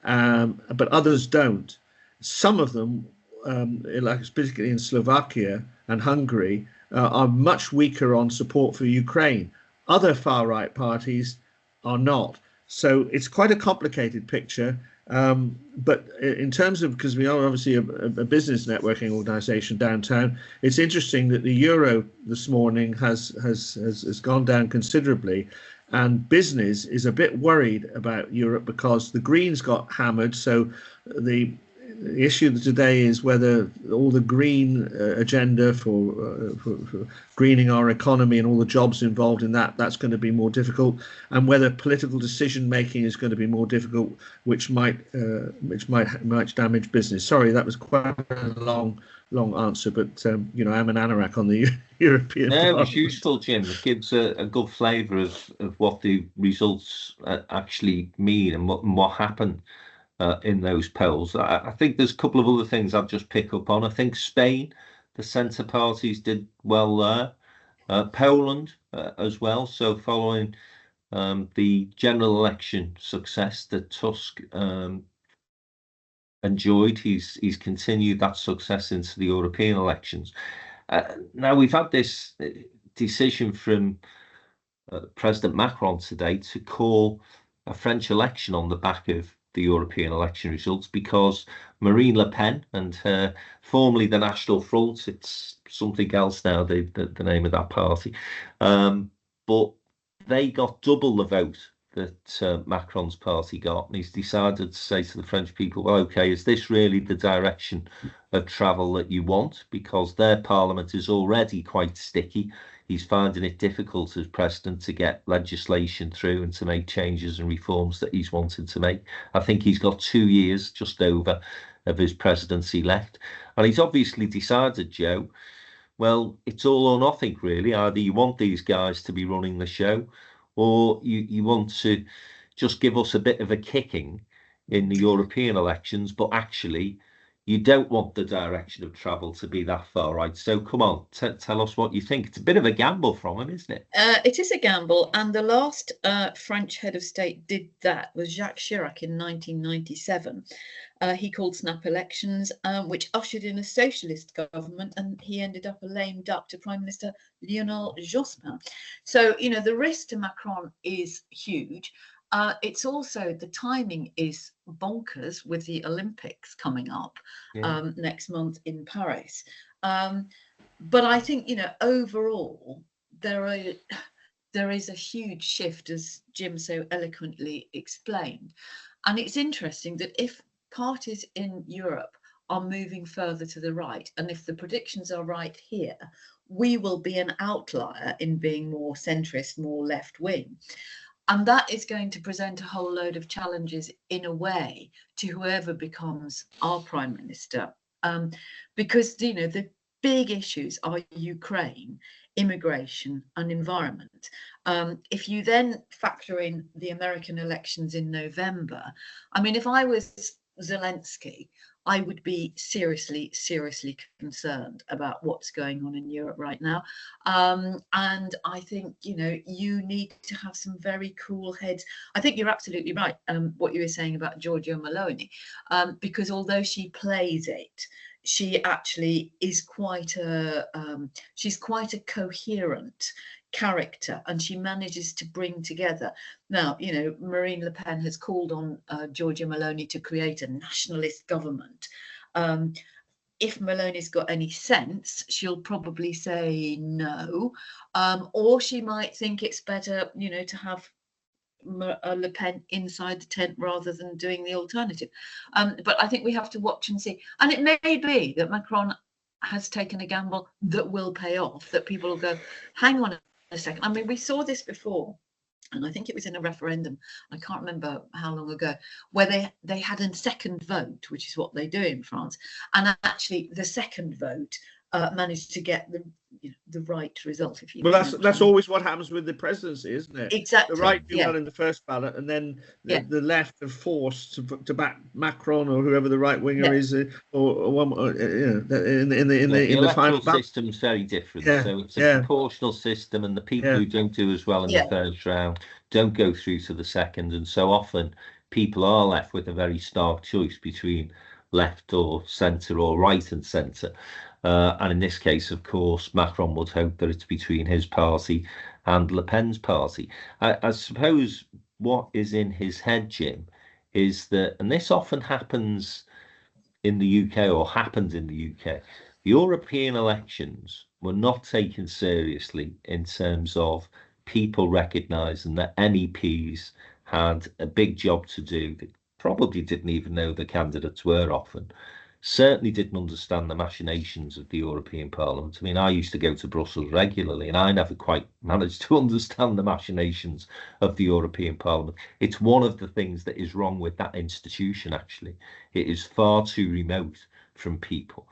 [SPEAKER 8] but others don't. Some of them, like particularly in Slovakia and Hungary, are much weaker on support for Ukraine. Other far-right parties are not. So it's quite a complicated picture. But in terms of, because we are obviously a business networking organisation downtown, it's interesting that the euro this morning has gone down considerably. And business is a bit worried about Europe because the Greens got hammered. So the the issue today is whether all the green agenda for greening our economy and all the jobs involved in that's going to be more difficult, and whether political decision making is going to be more difficult, which might damage business. Sorry, that was quite a long answer, but I'm an anorak on the European.
[SPEAKER 1] No, it was useful, Jim. It gives a good flavour of what the results actually mean and what happened in those polls. I think there's a couple of other things I'll just pick up on. I think Spain, the centre parties did well there. Poland as well. So following the general election success that Tusk enjoyed, he's continued that success into the European elections. Now we've had this decision from President Macron today to call a French election on the back of the European election results, because Marine Le Pen and formerly the National Front, it's something else now, the name of that party, but they got double the vote that Macron's party got, and he's decided to say to the French people, well, okay, is this really the direction of travel that you want? Because their parliament is already quite sticky. He's finding it difficult as president to get legislation through and to make changes and reforms that he's wanted to make. I think he's got 2 years just over of his presidency left. And he's obviously decided, Joe, well, it's all or nothing, really. Either you want these guys to be running the show, or you want to just give us a bit of a kicking in the European elections, but actually you don't want the direction of travel to be that far right. So come on, tell us what you think. It's a bit of a gamble from him, isn't it?
[SPEAKER 7] It is a gamble. And the last French head of state did that was Jacques Chirac in 1997. He called snap elections, which ushered in a socialist government, and he ended up a lame duck to Prime Minister Lionel Jospin. So, the risk to Macron is huge. It's also, the timing is bonkers with the Olympics coming up next month in Paris. But I think, overall, there is a huge shift, as Jim so eloquently explained. And it's interesting that if parties in Europe are moving further to the right, and if the predictions are right here, we will be an outlier in being more centrist, more left-wing. And that is going to present a whole load of challenges in a way to whoever becomes our prime minister, because the big issues are Ukraine, immigration, and environment. If you then factor in the American elections in November, I mean, if I was Zelensky, I would be seriously concerned about what's going on in Europe right now. And I think, you need to have some very cool heads. I think you're absolutely right, what you were saying about Giorgia Meloni, because although she plays it, she actually is she's quite a coherent character, and she manages to bring together. Now, Marine Le Pen has called on Giorgia Meloni to create a nationalist government. If Meloni's got any sense, she'll probably say no, or she might think it's better, to have Le Pen inside the tent rather than doing the alternative. But I think we have to watch and see. And it may be that Macron has taken a gamble that will pay off, that people will go, hang on a second. I mean, we saw this before, and I think it was in a referendum, I can't remember how long ago, where they had a second vote, which is what they do in France, and actually the second vote managed to get the right result. If you
[SPEAKER 8] well, that's always what happens with the presidency, isn't it?
[SPEAKER 7] Exactly.
[SPEAKER 8] The right do well in the first ballot, and then the left are forced to back Macron or whoever the right winger is, or one, in the final ballot.
[SPEAKER 1] System is very different. So it's a proportional system, and the people who don't do as well in the first round don't go through to the second, and so often people are left with a very stark choice between left or centre or right and centre. And in this case, of course, Macron would hope that it's between his party and Le Pen's party. I suppose what is in his head, Jim, is that, and this often happens in the UK or happened in the UK, the European elections were not taken seriously in terms of people recognising that MEPs had a big job to do, that probably didn't even know the candidates were often, certainly didn't understand the machinations of the European Parliament. I mean, I used to go to Brussels regularly, and I never quite managed to understand the machinations of the European Parliament. It's one of the things that is wrong with that institution, actually. It is far too remote from people.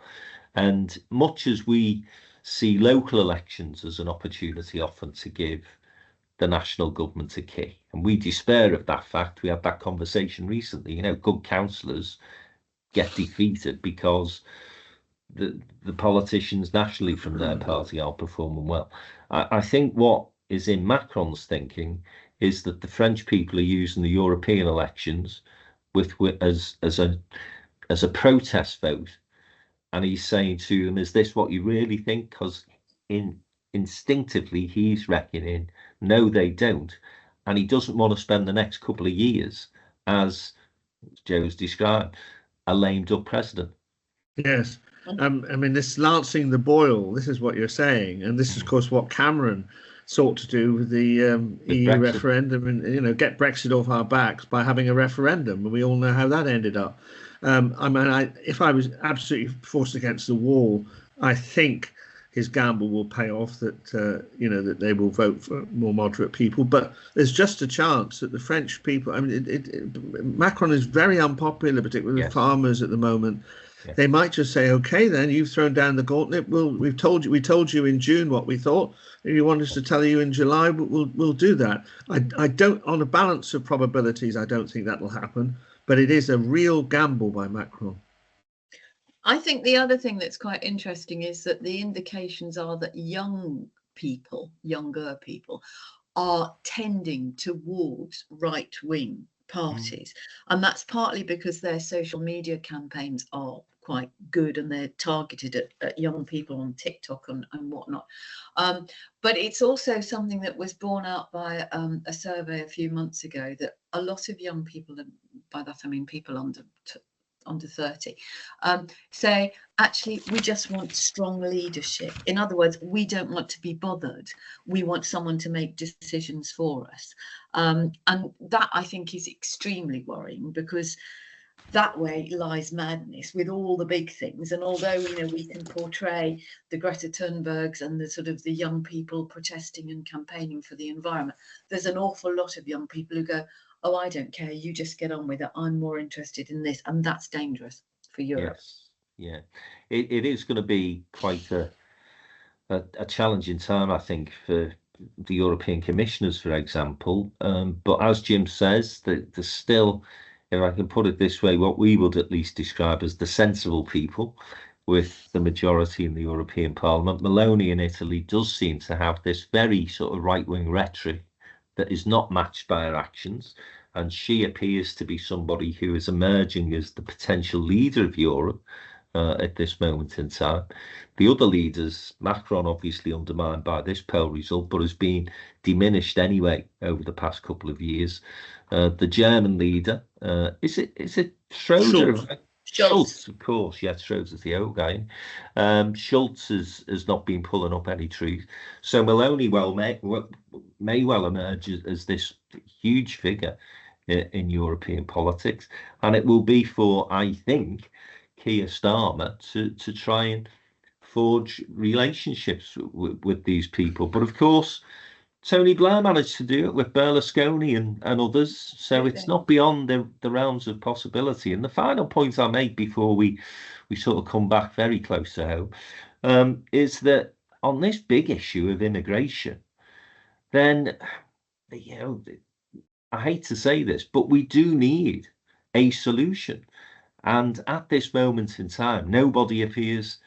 [SPEAKER 1] And much as we see local elections as an opportunity often to give the national government a kick, and we despair of that fact. We had that conversation recently. You know, good councillors get defeated because the politicians nationally from their party are performing well. I think what is in Macron's thinking is that the French people are using the European elections as a protest vote, and he's saying to them, "Is this what you really think?" Because instinctively he's reckoning, no, they don't, and he doesn't want to spend the next couple of years, as Joe's described, a lame duck president.
[SPEAKER 8] Yes. I mean, this lancing the boil, this is what you're saying. And this is, of course, what Cameron sought to do with the EU
[SPEAKER 1] Brexit
[SPEAKER 8] referendum, and, you know, get Brexit off our backs by having a referendum. And we all know how that ended up. I mean, if I was absolutely forced against the wall, I think his gamble will pay off, that, you know, that they will vote for more moderate people. But there's just a chance that the French people, I mean, Macron is very unpopular, particularly with farmers at the moment. Yes. They might just say, okay, then you've thrown down the gauntlet. We told you in June what we thought. If you want us to tell you in July, we'll do that. I don't, on a balance of probabilities, I don't think that will happen. But it is a real gamble by Macron.
[SPEAKER 7] I think the other thing that's quite interesting is that the indications are that younger people, are tending towards right-wing parties. And that's partly because their social media campaigns are quite good and they're targeted at young people on TikTok and whatnot. But it's also something that was borne out by a survey a few months ago, that a lot of young people, and by that I mean people under 30, say, actually, we just want strong leadership. In other words, we don't want to be bothered. We want someone to make decisions for us. And that, I think, is extremely worrying, because that way lies madness with all the big things. And although, you know, we can portray the Greta Thunbergs and the sort of the young people protesting and campaigning for the environment, there's an awful lot of young people who go, oh, I don't care, you just get on with it, I'm more interested in this. And that's dangerous for Europe.
[SPEAKER 1] Yes, yeah, it is going to be quite a challenging time, I think, for the European commissioners, for example. But as Jim says, there's still, if I can put it this way, what we would at least describe as the sensible people with the majority in the European Parliament. Meloni in Italy does seem to have this very sort of right-wing rhetoric that is not matched by her actions, and she appears to be somebody who is emerging as the potential leader of Europe at this moment in time. The other leaders, Macron obviously undermined by this poll result, but has been diminished anyway over the past couple of years. The German leader, is it Schroeder? Schultz, of course, yeah, Schroeder's the old guy. Schultz has not been pulling up any truth. So Meloni may well emerge as this huge figure in European politics. And it will be for, I think, Keir Starmer to try and forge relationships with these people. But of course, Tony Blair managed to do it with Berlusconi and others, so it's not beyond the realms of possibility. And the final point I make before we sort of come back very close to home is that on this big issue of immigration, then, you know, I hate to say this, but we do need a solution. And at this moment in time, nobody appears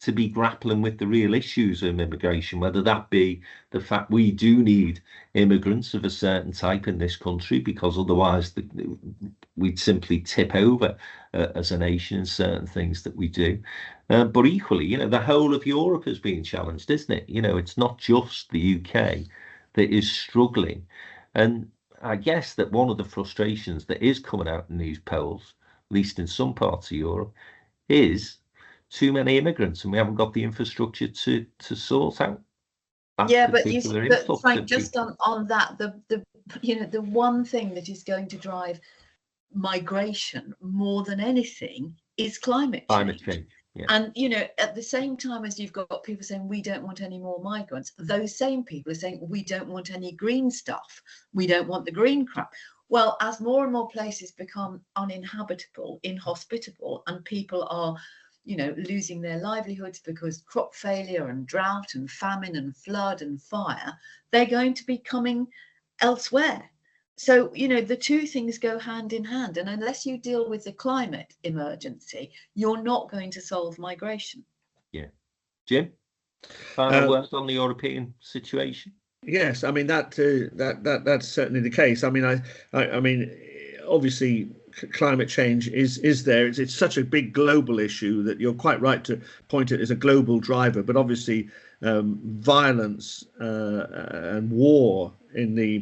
[SPEAKER 1] to be grappling with the real issues of immigration, whether that be the fact we do need immigrants of a certain type in this country, because otherwise we'd simply tip over as a nation in certain things that we do. But equally, you know, the whole of Europe is being challenged, isn't it? You know, it's not just the UK that is struggling. And I guess that one of the frustrations that is coming out in these polls, at least in some parts of Europe, is too many immigrants, and we haven't got the infrastructure to sort out.
[SPEAKER 7] Yeah, but Frank, just on that, the one thing that is going to drive migration more than anything is climate change.
[SPEAKER 1] Yeah.
[SPEAKER 7] And, you know, at the same time as you've got people saying we don't want any more migrants, those same people are saying we don't want any green stuff. We don't want the green crap. Well, as more and more places become uninhabitable, inhospitable, and people are, you know, losing their livelihoods because crop failure and drought and famine and flood and fire, they're going to be coming elsewhere. So, you know, the two things go hand in hand. And unless you deal with the climate emergency, you're not going to solve migration.
[SPEAKER 1] Yeah. Jim, final words on the European situation?
[SPEAKER 8] Yes, I mean that's certainly the case. I mean, I mean, obviously, climate change is there. It's such a big global issue that you're quite right to point it as a global driver. But obviously, violence and war in the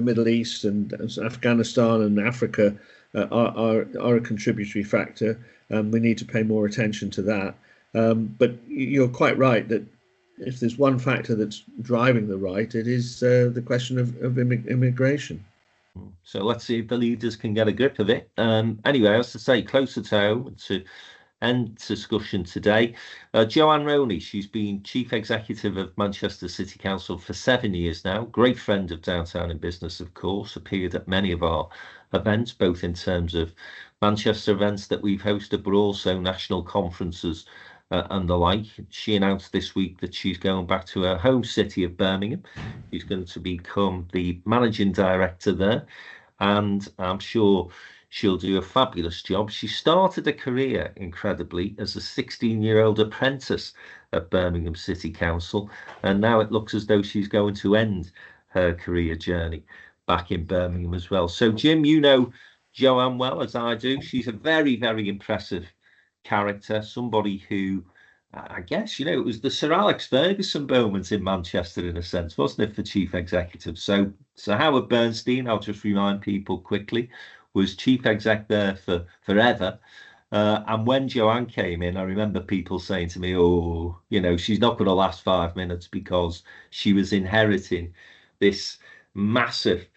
[SPEAKER 8] Middle East and Afghanistan and Africa are a contributory factor. We need to pay more attention to that. But you're quite right that if there's one factor that's driving the right, it is the question of immigration.
[SPEAKER 1] So let's see if the leaders can get a grip of it. Anyway, as I say, closer to home to end discussion today. Joanne Roney, she's been Chief Executive of Manchester City Council for 7 years now. Great friend of Downtown in Business, of course, appeared at many of our events, both in terms of Manchester events that we've hosted, but also national conferences and the like. She announced this week that she's going back to her home city of Birmingham. She's going to become the managing director there, and I'm sure she'll do a fabulous job. She started a career, incredibly, as a 16-year-old apprentice at Birmingham City Council, and now it looks as though she's going to end her career journey back in Birmingham as well. So, Jim, you know Joanne well, as I do. She's a very, very impressive character, somebody who, I guess, you know, it was the Sir Alex Ferguson moment in Manchester, in a sense, wasn't it, for chief executive? So Howard Bernstein, I'll just remind people quickly, was chief exec there for forever. And when Joanne came in, I remember people saying to me, oh, you know, she's not going to last 5 minutes, because she was inheriting this massive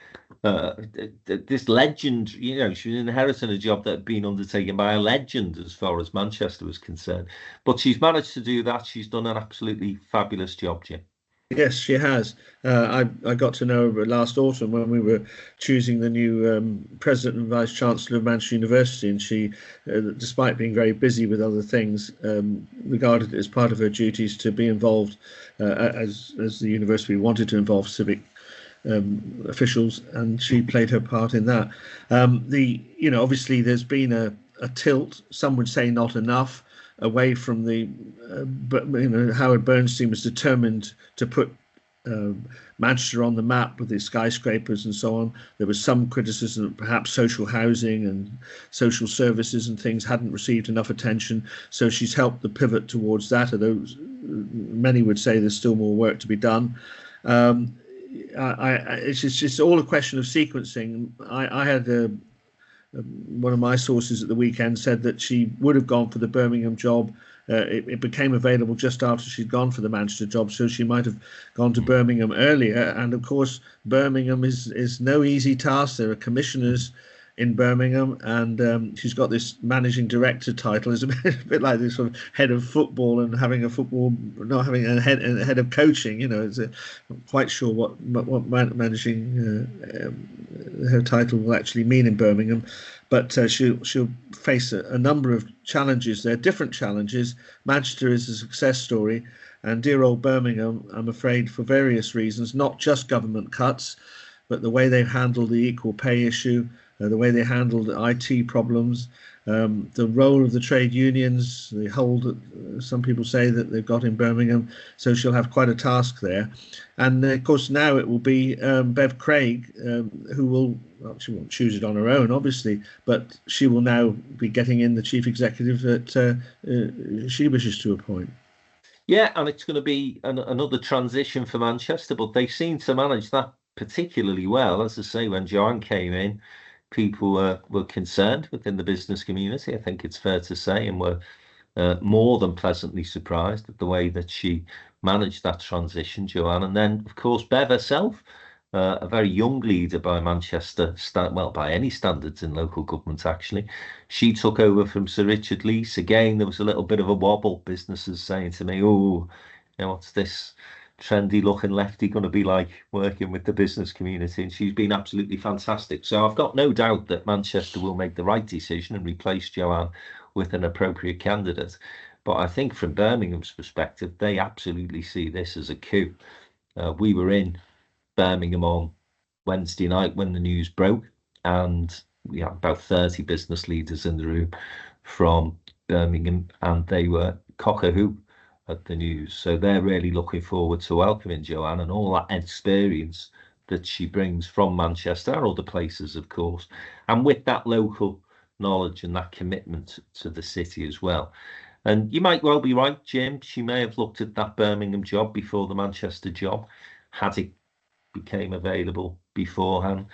[SPEAKER 1] this legend. You know, she was inheriting a job that had been undertaken by a legend as far as Manchester was concerned. But she's managed to do that. She's done an absolutely fabulous job, Jim.
[SPEAKER 8] Yes, she has. I got to know her last autumn when we were choosing the new president and vice chancellor of Manchester University, and she, despite being very busy with other things, regarded it as part of her duties to be involved, as the university wanted to involve civic officials, and she played her part in that. Obviously there's been a tilt, some would say not enough, away from the but Howard Bernstein was determined to put Manchester on the map with the skyscrapers and so on. There was some criticism that perhaps social housing and social services and things hadn't received enough attention, so she's helped the pivot towards that, although many would say there's still more work to be done. It's just all a question of sequencing. I had one of my sources at the weekend said that she would have gone for the Birmingham job. It became available just after she'd gone for the Manchester job, so she might have gone to Birmingham earlier. And of course, Birmingham is no easy task. There are commissioners in Birmingham, and she's got this managing director title. It's a bit like this sort of head of football and having a football, not having a head of coaching. You know, I'm not quite sure what managing her title will actually mean in Birmingham, but she'll face a number of challenges there, different challenges. Manchester is a success story, and dear old Birmingham, I'm afraid, for various reasons, not just government cuts, but the way they've handled the equal pay issue, the way they handled IT problems, the role of the trade unions, the hold that some people say that they've got in Birmingham. So she'll have quite a task there. And of course, now it will be Bev Craig, who will, well, she won't choose it on her own, obviously, but she will now be getting in the chief executive that she wishes to appoint.
[SPEAKER 1] Yeah, and it's going to be another transition for Manchester, but they seem to manage that particularly well. As I say, when Joanne came in, people were concerned within the business community, I think it's fair to say, and were more than pleasantly surprised at the way that she managed that transition, Joanne. And then, of course, Bev herself, a very young leader by Manchester, by any standards in local government, actually. She took over from Sir Richard Leese. Again, there was a little bit of a wobble. Businesses saying to me, oh, what's this trendy looking lefty going to be like working with the business community? And she's been absolutely fantastic. So I've got no doubt that Manchester will make the right decision and replace Joanne with an appropriate candidate. But I think from Birmingham's perspective, they absolutely see this as a coup. We were in Birmingham on Wednesday night when the news broke, and we had about 30 business leaders in the room from Birmingham, and they were cock-a-hoop at the news. So they're really looking forward to welcoming Joanne and all that experience that she brings from Manchester and other places, of course, and with that local knowledge and that commitment to the city as well. And you might well be right, Jim. She may have looked at that Birmingham job before the Manchester job, had it became available beforehand.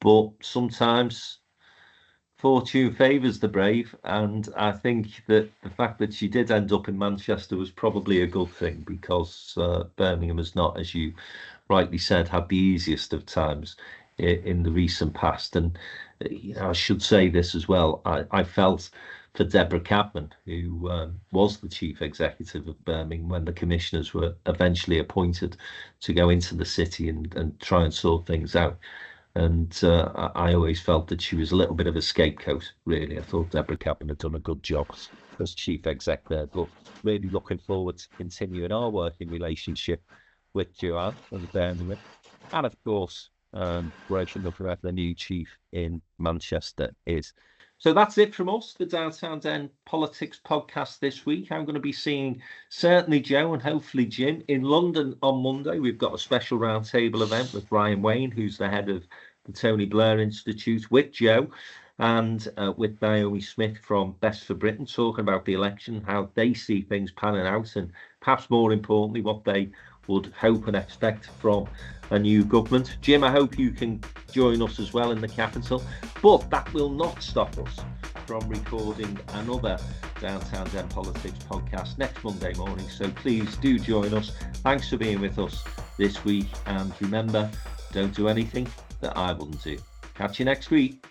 [SPEAKER 1] But sometimes fortune favours the brave, and I think that the fact that she did end up in Manchester was probably a good thing, because Birmingham has not, as you rightly said, had the easiest of times in the recent past. And I should say this as well, I felt for Deborah Cadman, who was the chief executive of Birmingham when the commissioners were eventually appointed to go into the city and try and sort things out. And I always felt that she was a little bit of a scapegoat, really. I thought Deborah Cadman had done a good job as chief exec there, but really looking forward to continuing our working relationship with Joanne and Birmingham. And of course, working with whoever the new chief in Manchester is. So that's it from us, the Downtown Den Politics podcast this week. I'm going to be seeing certainly Joe and hopefully Jim in London on Monday. We've got a special roundtable event with Ryan Wayne, who's the head of the Tony Blair Institute, with Joe and with Naomi Smith from Best for Britain, talking about the election, how they see things panning out, and perhaps more importantly, what they would hope and expect from a new government. Jim, I hope you can join us as well in the capital, but that will not stop us from recording another Downtown Den Politics podcast next Monday morning. So please do join us. Thanks for being with us this week, and remember, don't do anything that I wouldn't do. Catch you next week.